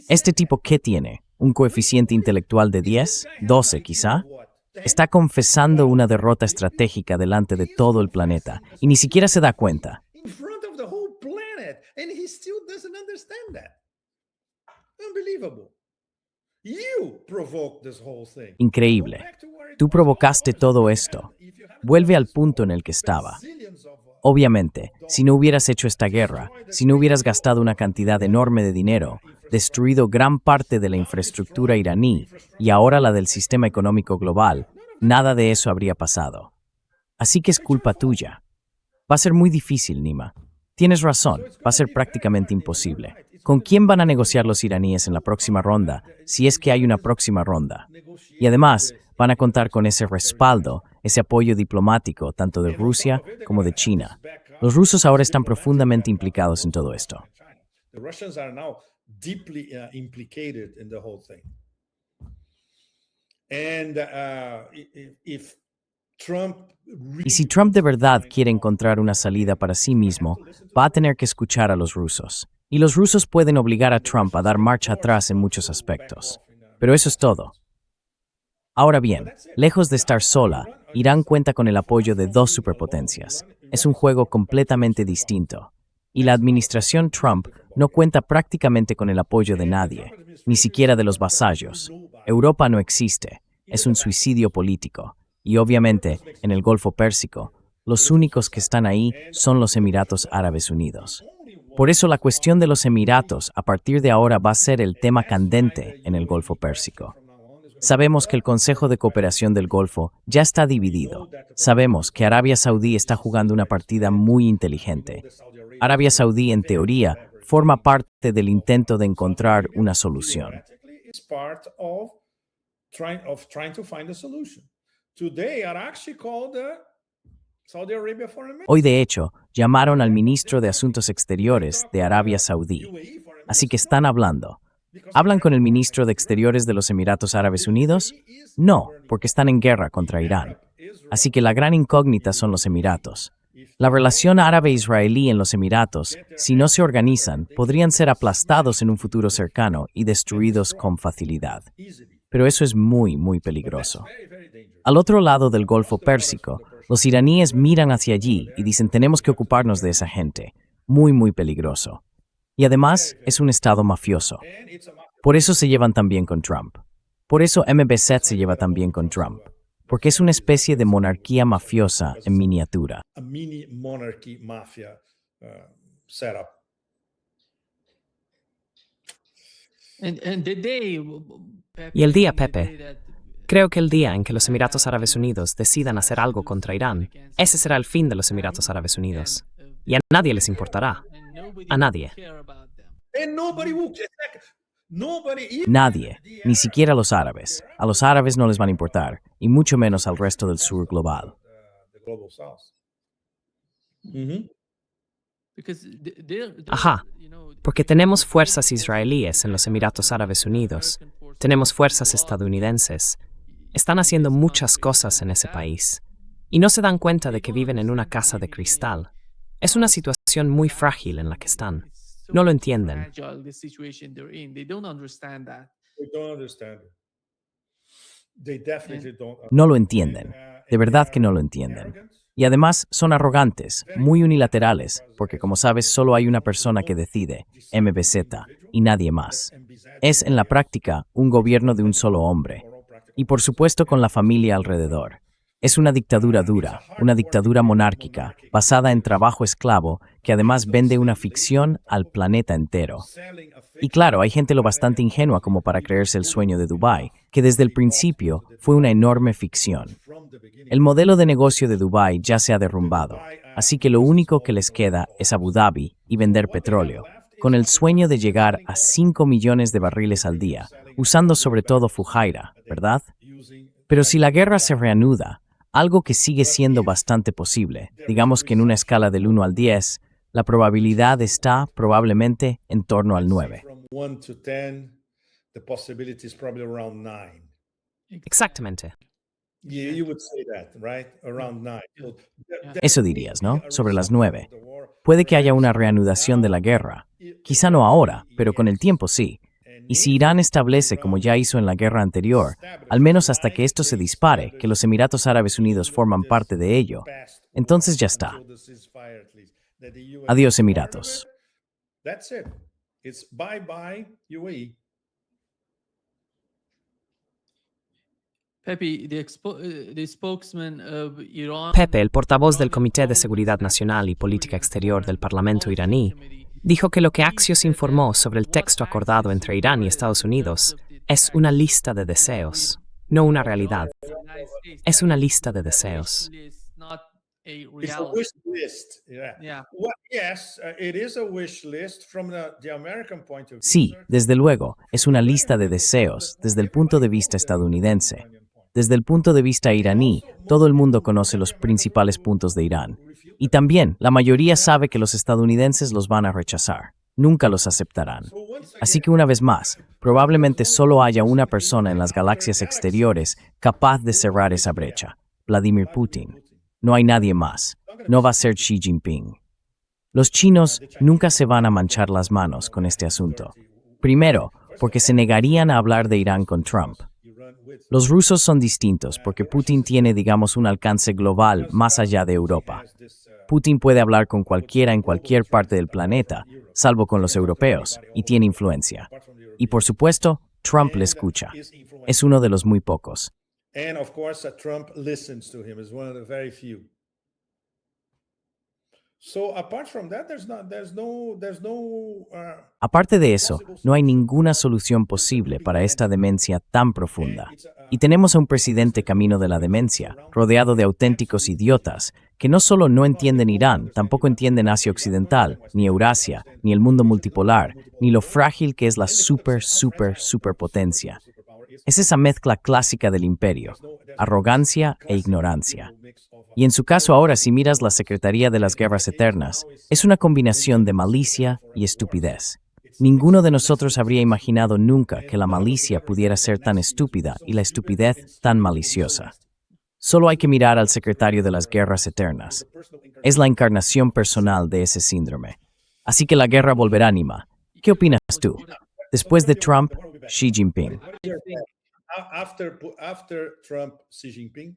¿Este tipo qué tiene? ¿Un coeficiente intelectual de 10? ¿12 quizá? Está confesando una derrota estratégica delante de todo el planeta y ni siquiera se da cuenta. In front of the whole planet, and he still doesn't understand that. Unbelievable. You provoked this whole thing. Increíble. Tú provocaste todo esto. Vuelve al punto en el que estaba. Obviamente, si no hubieras hecho esta guerra, si no hubieras gastado una cantidad enorme de dinero, destruido gran parte de la infraestructura iraní y ahora la del sistema económico global, nada de eso habría pasado. Así que es culpa tuya. Va a ser muy difícil, Nima. Tienes razón, va a ser prácticamente imposible. ¿Con quién van a negociar los iraníes en la próxima ronda, si es que hay una próxima ronda? Y además, van a contar con ese respaldo, ese apoyo diplomático, tanto de Rusia como de China. Los rusos ahora están profundamente implicados en todo esto. The Russians are now deeply implicated in the whole thing. And if Trump Y si Trump de verdad quiere encontrar una salida para sí mismo, va a tener que escuchar a los rusos. Y los rusos pueden obligar a Trump a dar marcha atrás en muchos aspectos. Pero eso es todo. Ahora bien, lejos de estar sola, Irán cuenta con el apoyo de dos superpotencias. Es un juego completamente distinto. Y la administración Trump no cuenta prácticamente con el apoyo de nadie, ni siquiera de los vasallos. Europa no existe. Es un suicidio político. Y obviamente, en el Golfo Pérsico, los únicos que están ahí son los Emiratos Árabes Unidos. Por eso la cuestión de los Emiratos a partir de ahora va a ser el tema candente en el Golfo Pérsico. Sabemos que el Consejo de Cooperación del Golfo ya está dividido. Sabemos que Arabia Saudí está jugando una partida muy inteligente. Arabia Saudí, en teoría, forma parte del intento de encontrar una solución. is part of trying to find a solution. Today are actually called Saudi Arabia Foreign Ministry. Hoy, de hecho, llamaron al ministro de Asuntos Exteriores de Arabia Saudí. Así que están hablando. ¿Hablan con el ministro de Exteriores de los Emiratos Árabes Unidos? No, porque están en guerra contra Irán. Así que la gran incógnita son los Emiratos. La relación árabe-israelí en los Emiratos, si no se organizan, podrían ser aplastados en un futuro cercano y destruidos con facilidad. Pero eso es muy, muy peligroso. Al otro lado del Golfo Pérsico, los iraníes miran hacia allí y dicen tenemos que ocuparnos de esa gente. Muy, muy peligroso. Y además, es un estado mafioso. Por eso se llevan tan bien con Trump. Por eso MBZ se lleva tan bien con Trump. Porque es una especie de monarquía mafiosa en miniatura. A mini monarchy mafia setup. And the day, Y el día, Pepe, creo que el día en que los Emiratos Árabes Unidos decidan hacer algo contra Irán, ese será el fin de los Emiratos Árabes Unidos. Y a nadie les importará. A nadie. And nobody will Nadie, ni siquiera los árabes. A los árabes no les van a importar, y mucho menos al resto del sur global. the global south. Ajá, porque tenemos fuerzas israelíes en los Emiratos Árabes Unidos, tenemos fuerzas estadounidenses. Están haciendo muchas cosas en ese país. Y no se dan cuenta de que viven en una casa de cristal. Es una situación muy frágil en la que están. No lo entienden. fragile the situation they're in. They don't understand that. They don't understand it. They definitely don't. No lo entienden. De verdad que no lo entienden. Y además son arrogantes, muy unilaterales, porque como sabes solo hay una persona que decide, MBZ, y nadie más. Es en la práctica un gobierno de un solo hombre. Y por supuesto con la familia alrededor. Es una dictadura dura, una dictadura monárquica, basada en trabajo esclavo, que además vende una ficción al planeta entero. Y claro, hay gente lo bastante ingenua como para creerse el sueño de Dubái, que desde el principio fue una enorme ficción. El modelo de negocio de Dubái ya se ha derrumbado, así que lo único que les queda es Abu Dhabi y vender petróleo, con el sueño de llegar a 5 millones de barriles al día, usando sobre todo Fujairah, ¿verdad? Pero si la guerra se reanuda, algo que sigue siendo bastante posible, digamos que en una escala del 1 al 10, la probabilidad está probablemente en torno al 9. From 1 to 10, the possibility is probably around 9. Exactamente. You would say that, right? Around 9. So Eso dirías, ¿no? Sobre las 9. Puede que haya una reanudación de la guerra. Quizá no ahora, pero con el tiempo sí. Y si Irán establece, como ya hizo en la guerra anterior, al menos hasta que esto se dispare, que los Emiratos Árabes Unidos forman parte de ello, entonces ya está. Adiós, Emiratos. That's it. It's bye-bye UAE. Pepe, the spokesman of Iran. Pepe, el portavoz del Comité de Seguridad Nacional y Política Exterior del Parlamento iraní, dijo que lo que Axios informó sobre el texto acordado entre Irán y Estados Unidos es una lista de deseos, no una realidad. Es una lista de deseos. Not a It's a reality. wish list. Yeah. Yeah. Well, yes, it is a wish list from the American point of view. Sí, desde luego, es una lista de deseos desde el punto de vista estadounidense. Desde el punto de vista iraní, todo el mundo conoce los principales puntos de Irán. Y también, la mayoría sabe que los estadounidenses los van a rechazar. Nunca los aceptarán. Así que una vez más, probablemente solo haya una persona en las galaxias exteriores capaz de cerrar esa brecha. Vladimir Putin. No hay nadie más. No va a ser Xi Jinping. Los chinos nunca se van a manchar las manos con este asunto. Primero, porque se negarían a hablar de Irán con Trump. Los rusos son distintos porque Putin tiene, digamos, un alcance global más allá de Europa. Putin puede hablar con cualquiera en cualquier parte del planeta, salvo con los europeos, y tiene influencia. Y por supuesto, Trump le escucha. Es uno de los muy pocos. And of course, Trump listens to him. Is one of the very few. So apart from that, there's no Aparte de eso, no hay ninguna solución posible para esta demencia tan profunda. Y tenemos a un presidente camino de la demencia, rodeado de auténticos idiotas, que no solo no entienden Irán, tampoco entienden Asia Occidental, ni Eurasia, ni el mundo multipolar, ni lo frágil que es la superpotencia. Es esa mezcla clásica del imperio, arrogancia e ignorancia. Y en su caso ahora, si miras la Secretaría de las Guerras Eternas, es una combinación de malicia y estupidez. Ninguno de nosotros habría imaginado nunca que la malicia pudiera ser tan estúpida y la estupidez tan maliciosa. Solo hay que mirar al secretario de las Guerras Eternas. Es la encarnación personal de ese síndrome. Así que la guerra volverá, Nima. ¿Qué opinas tú? Después de Trump, Xi Jinping. after Trump, Xi Jinping.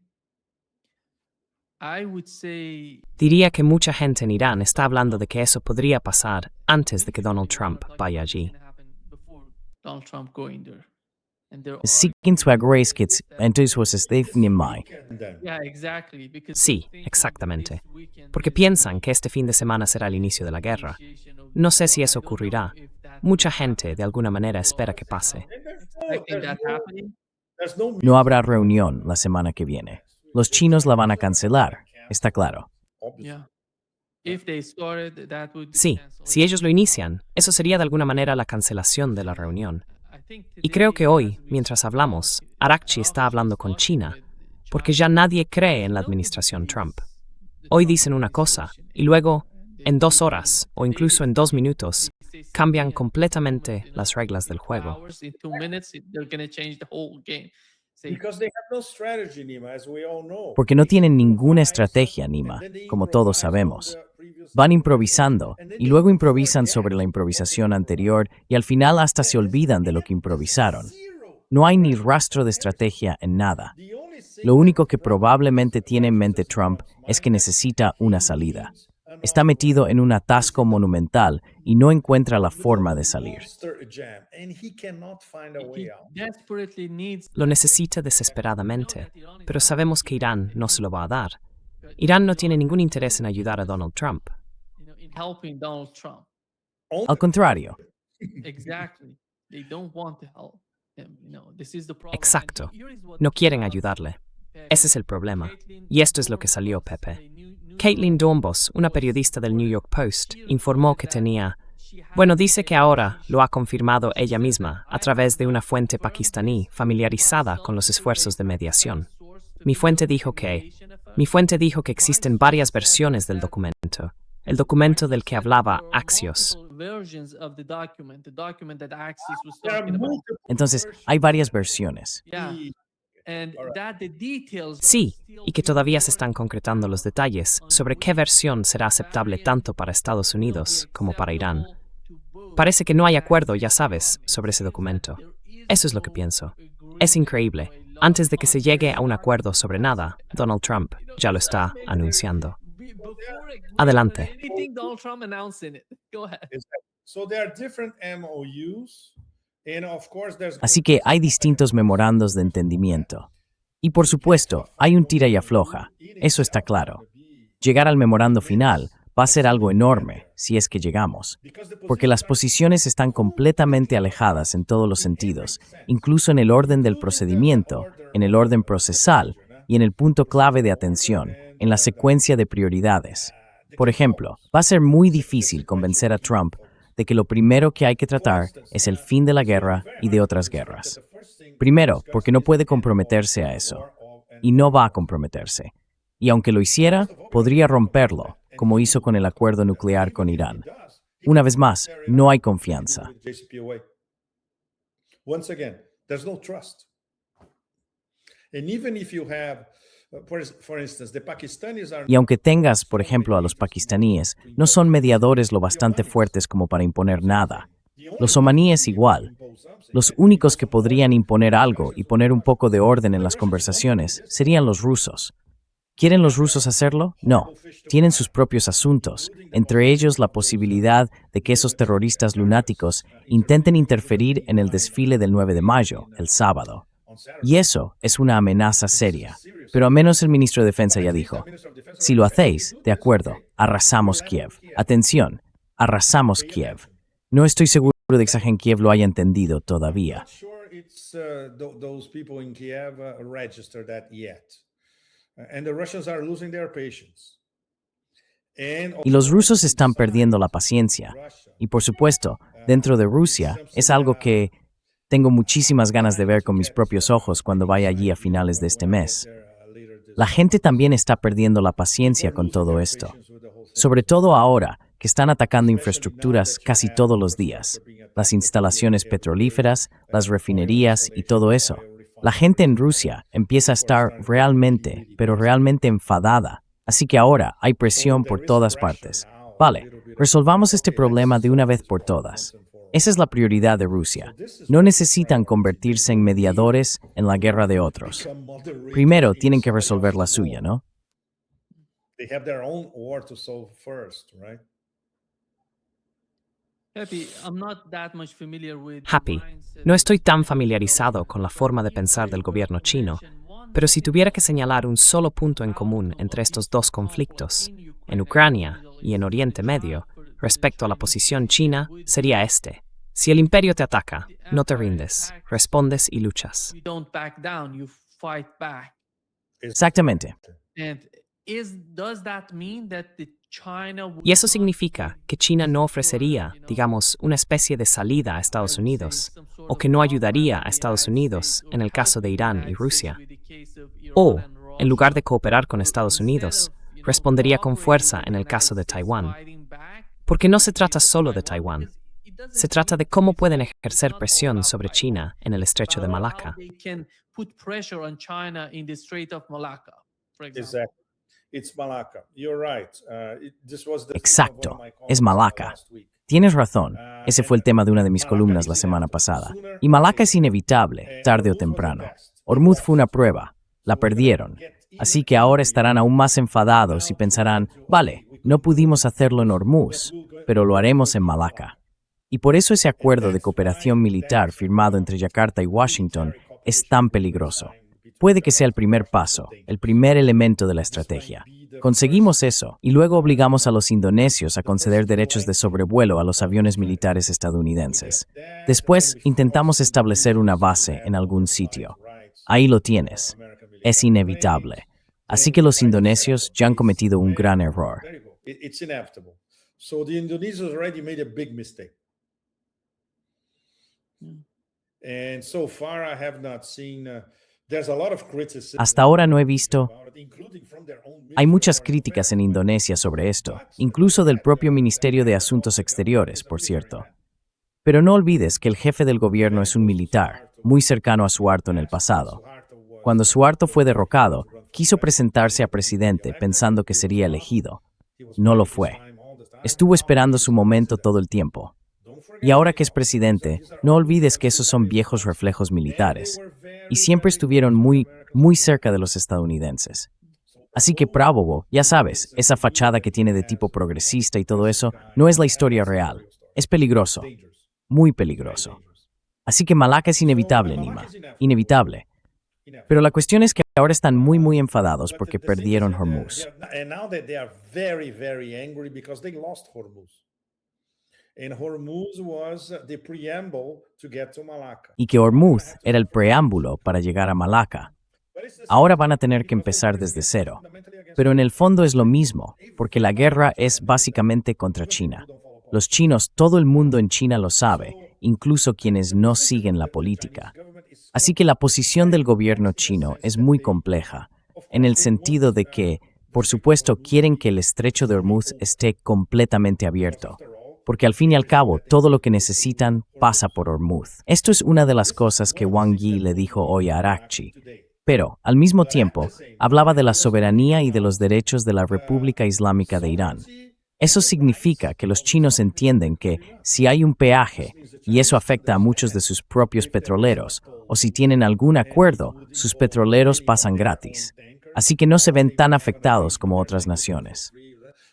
I would say Diría que mucha gente en Irán está hablando de que eso podría pasar antes de que Donald Trump vaya allí. Donald Trump going there. And there are- Sigin swagreiskits, entonces was Steve Nimai. And then, Yeah, exactly. Because Sí, they think exactamente. this weekend Porque is piensan que este fin de semana será el inicio de la guerra. initiation of No sé war. si eso I don't know ocurrirá. if that- Mucha gente, de alguna manera, espera que pase. expecting that happening. there's no No habrá reunión la semana que viene. Los chinos la van a cancelar, está claro. Yeah. If they started, that would be Sí, canceled. si ellos lo inician, eso sería de alguna manera la cancelación de la reunión. I think Y creo today, que hoy, as we mientras speak, hablamos, Arakchi está hablando con China, porque ya nadie cree en la administración Trump. Hoy dicen una cosa, y luego, en 2 horas, o incluso en 2 minutos, cambian completamente las reglas del juego. In 2 minutes, they're going to change the whole game. Say, because they have no strategy, Nima, as we all know. Porque no tienen ninguna estrategia, Nima, como todos sabemos. Van improvisando y luego improvisan sobre la improvisación anterior y al final hasta se olvidan de lo que improvisaron. No hay ni rastro de estrategia en nada. Lo único que probablemente tiene en mente Trump es que necesita una salida. Está metido en un atasco monumental y no encuentra la forma de salir. Desperately needs Lo necesita desesperadamente, pero sabemos que Irán no se lo va a dar. Irán no tiene ningún interés en ayudar a Donald Trump. in helping Donald Trump. Al contrario, Exactly. They don't want to help him. This is the problem. Exacto. And here is what No quieren the ayudarle. Pepe, Ese es el problema. Caitlin Y esto es lo que Dorbos, salió, the Pepe. New Caitlin York Dorbos, una Post periodista del New York Post, reporter, informó que that tenía... she had Bueno, dice que ahora information. lo ha confirmado She ella said misma that a I través have de una not fuente confirmed pakistaní this familiarizada myself con los through a esfuerzos de trusted mediación. source to Mi the fuente New dijo York que... Nation Affairs. Mi fuente dijo que My existen source varias said versiones del that documento. El documento del que hablaba Axios. versions of the document that Axios was There are talking about. multiple entonces versions. hay varias versiones. Yeah, and All right. that the details are Sí, still y que being todavía se worked están concretando los out detalles on sobre qué which versión será aceptable variant tanto para Estados will be Unidos como para Irán. acceptable to both Parece que no hay sides. acuerdo, ya The sabes, problem sobre ese is that documento. there is Eso es lo que no pienso. agreement Es increíble. by law Antes de que se on llegue this a un part. acuerdo sobre nada, Donald Trump ya lo está anunciando. Before agreeing on Adelante. anything, Donald Trump announcing it. Go ahead. So there are different MOUs, and of course there's Así que hay distintos memorandos de entendimiento. Y por supuesto, hay un tira y afloja. Eso está claro. Llegar al memorando final va a ser algo enorme, si es que llegamos, porque las posiciones están completamente alejadas en todos los sentidos, incluso en el orden del procedimiento, en el orden procesal y en el punto clave de atención, en la secuencia de prioridades. Por ejemplo, va a ser muy difícil convencer a Trump de que lo primero que hay que tratar es el fin de la guerra y de otras guerras. Primero, porque no puede comprometerse a eso, y no va a comprometerse. Y aunque lo hiciera, podría romperlo, como hizo con el acuerdo nuclear con Irán. Una vez más, no hay confianza. Once again, there's no trust. And even if you have, for instance, the Pakistanis are Y aunque tengas, por ejemplo, a los pakistaníes, no son mediadores lo bastante fuertes como para imponer nada. Los omaníes igual. Los únicos que podrían imponer algo y poner un poco de orden en las conversaciones serían los rusos. ¿Quieren los rusos hacerlo? No. Tienen sus propios asuntos, entre ellos la posibilidad de que esos terroristas lunáticos intenten interferir en el desfile del 9 de mayo, el sábado. Y eso es una amenaza seria. Pero al menos el ministro de Defensa ya dijo, si lo hacéis, de acuerdo, arrasamos Kiev. Atención, arrasamos Kiev. No estoy seguro de que esa gente en Kiev lo haya entendido todavía. not sure it's those people in Kiev registered that yet. And the Russians are losing their patience. And Y los rusos están perdiendo la paciencia. Y por supuesto, dentro de Rusia es algo que tengo muchísimas ganas de ver con mis propios ojos cuando vaya allí a finales de este mes. La gente también está perdiendo la paciencia con todo esto. Sobre todo ahora que están atacando infraestructuras casi todos los días, las instalaciones petrolíferas, las refinerías y todo eso. La gente en Rusia empieza a estar realmente, pero realmente enfadada. Así que ahora hay presión por todas partes. Vale, resolvamos este problema de una vez por todas. Esa es la prioridad de Rusia. No necesitan convertirse en mediadores en la guerra de otros. Primero tienen que resolver la suya, ¿no? They have their own war to solve first, right? Happy, I'm not that much familiar with the Happy, mindset no estoy tan of familiarizado con la forma de pensar del gobierno chino, One pero si tuviera que señalar un solo punto en común entre estos dos conflictos, en Ucrania y en Oriente Medio, respecto a la posición china, sería este. Si el imperio te ataca, no te rindes, respondes y luchas. you don't back down, you fight back. Exactamente. And does that mean that the China would Y eso not significa que China no ofrecería, digamos, una especie de salida a Estados Unidos, o que no ayudaría a Estados Unidos en el caso de Irán y Rusia. O, en lugar de cooperar con Estados Unidos, respondería con fuerza en el caso de Taiwán. Porque no se trata solo de Taiwán. Se trata de cómo pueden ejercer presión sobre China en el estrecho de Malaca. They can put pressure on China in the Strait of Malacca, for example. Exactly. it's Malacca. You're right. This was the theme of one Exacto, of my es columns Malaca. last week. Tienes razón, ese fue el tema de una de mis columnas la semana pasada. Y Malaca es inevitable, tarde o temprano. Hormuz fue una prueba, la perdieron. Así que ahora estarán aún más enfadados y pensarán, vale, no pudimos hacerlo en Hormuz, pero lo haremos en Malaca. Y por eso ese acuerdo de cooperación militar firmado entre Yakarta y Washington es tan peligroso. Puede que sea el primer paso, el primer elemento de la estrategia. Conseguimos eso y luego obligamos a los indonesios a conceder derechos de sobrevuelo a los aviones militares estadounidenses. Después intentamos establecer una base en algún sitio. Ahí lo tienes. Es inevitable. Así que los indonesios ya han cometido un gran error. Very good. It's inevitable. So the Indonesians already made a big mistake. And so far I have not seen there's a lot of criticism Hasta ahora no he visto. about it, including from their own Hay Ministry muchas of Foreign críticas en Affairs. Indonesia sobre esto, incluso del propio Ministerio de Asuntos Exteriores, por cierto. Pero no olvides que el jefe del gobierno es un militar, muy cercano a Suharto en el pasado. Cuando Suharto fue derrocado, quiso presentarse a presidente pensando que sería elegido. No lo fue. Estuvo esperando su momento todo el tiempo. Y ahora que es presidente, no olvides que esos son viejos reflejos militares. Y siempre estuvieron muy cerca de los estadounidenses. Así que Prabowo, ya sabes, esa fachada que tiene de tipo progresista y todo eso, no es la historia real. Es peligroso. Muy peligroso. Así que Malaca es inevitable, Nima. Inevitable. Pero la cuestión es que ahora están muy enfadados porque perdieron Hormuz. And now that they are very, very angry because they lost Hormuz. And Hormuz was the preamble to get to Malacca. Y que Hormuz era el preámbulo para llegar a Malaca. Ahora van a tener que empezar desde cero. Pero en el fondo es lo mismo, porque la guerra es básicamente contra China. Los chinos, todo el mundo en China lo sabe, incluso quienes no siguen la política. Así que la posición del gobierno chino es muy compleja, en el sentido de que, por supuesto, quieren que el estrecho de Hormuz esté completamente abierto, porque al fin y al cabo todo lo que necesitan pasa por Hormuz. Esto es una de las cosas que Wang Yi le dijo hoy a Arakchi. Pero, al mismo tiempo, hablaba de la soberanía y de los derechos de la República Islámica de Irán. Eso significa que los chinos entienden que, si hay un peaje, y eso afecta a muchos de sus propios petroleros, o si tienen algún acuerdo, sus petroleros pasan gratis. Así que no se ven tan afectados como otras naciones.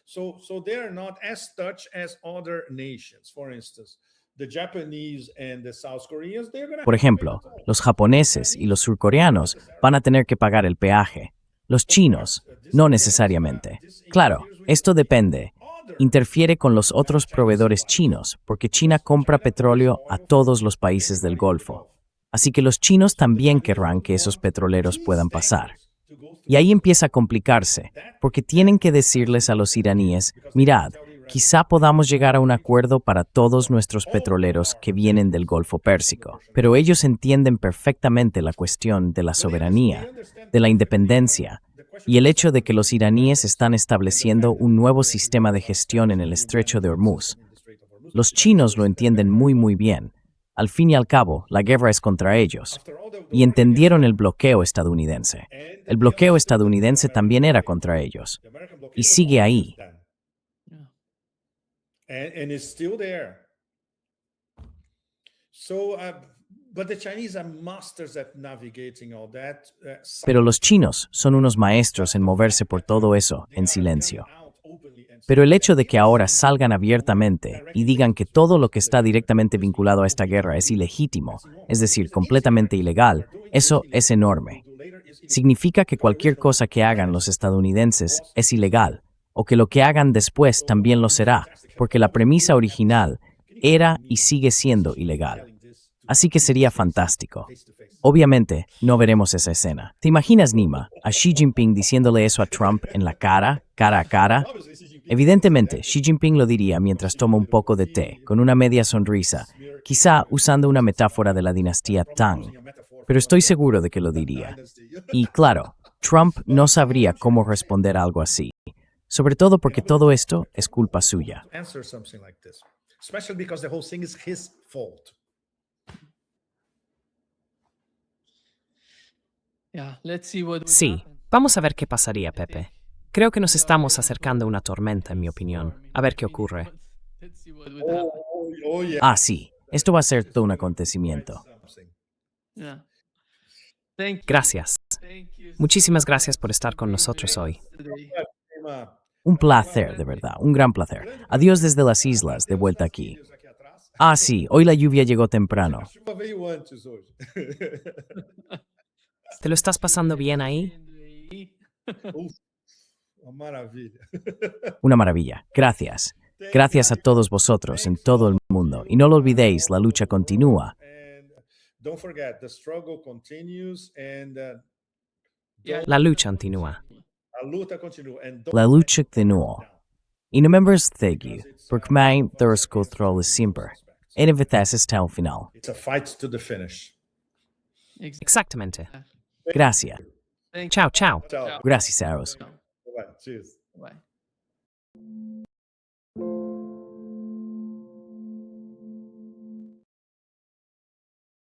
So they're not as touched as other nations. For instance, the Japanese and the South Koreans, they're gonna Por ejemplo, los japoneses y los surcoreanos van a tener que pagar el peaje. Los chinos, no necesariamente. Claro, esto depende. Interfiere con los otros proveedores chinos, porque China compra petróleo a todos los países del Golfo. Así que los chinos también querrán que esos petroleros puedan pasar. Y ahí empieza a complicarse, porque tienen que decirles a los iraníes, mirad, quizá podamos llegar a un acuerdo para todos nuestros petroleros que vienen del Golfo Pérsico. Pero ellos entienden perfectamente la cuestión de la soberanía, de la independencia, y el hecho de que los iraníes están estableciendo un nuevo sistema de gestión en el estrecho de Hormuz. Los chinos lo entienden muy bien. Al fin y al cabo, la guerra es contra ellos. Y entendieron el bloqueo estadounidense. El bloqueo estadounidense también era contra ellos. Y sigue ahí. and it's still there. So, but the Chinese are masters at navigating all that. Pero los chinos son unos maestros en moverse por todo eso en silencio. Pero el hecho de que ahora salgan abiertamente y digan que todo lo que está directamente vinculado a esta guerra es ilegítimo, es decir, completamente ilegal, eso es enorme. Significa que cualquier cosa que hagan los estadounidenses es ilegal, o que lo que hagan después también lo será, porque la premisa original era y sigue siendo ilegal. Así que sería fantástico. Obviamente, no veremos esa escena. ¿Te imaginas, Nima, a Xi Jinping diciéndole eso a Trump en la cara a cara? Evidentemente, Xi Jinping lo diría mientras toma un poco de té, con una media sonrisa, quizá usando una metáfora de la dinastía Tang. Pero estoy seguro de que lo diría. Y claro, Trump no sabría cómo responder a algo así. Sobre todo porque todo esto es culpa suya. Answer something like this, especially because the whole thing is his fault. Yeah, let's see what would Sí, happen. vamos a ver qué pasaría, Pepe. Creo que nos estamos acercando a una tormenta, en mi opinión. A ver qué ocurre. Let's see what would happen. Oh, yeah. Ah, sí, esto va a ser todo un acontecimiento. Yeah. Thank you. Gracias. Thank you Muchísimas so gracias much por estar con being nosotros with hoy. us today. Nima. Un placer, de verdad, un gran placer. Adiós desde las islas, de vuelta aquí. Ah, sí, hoy la lluvia llegó temprano. A chuva veio antes hoje. ¿Te lo estás pasando bien ahí? Uf, uma maravilha. Una maravilla. Gracias. Gracias a todos vosotros en todo el mundo. Y no lo olvidéis, la lucha continúa. And don't forget, the struggle continues and Yeah. La lucha continúa. a luta continua. And don't La let lucha continúa. E não members segue, porque mãe Deus controla sempre. E não vitesse até o final. It's a fight to the finish. Exactamente. Gracias. Thank Chao, chao. Ciao. Gracias, Saros. you. Bye. Cheers. Bye.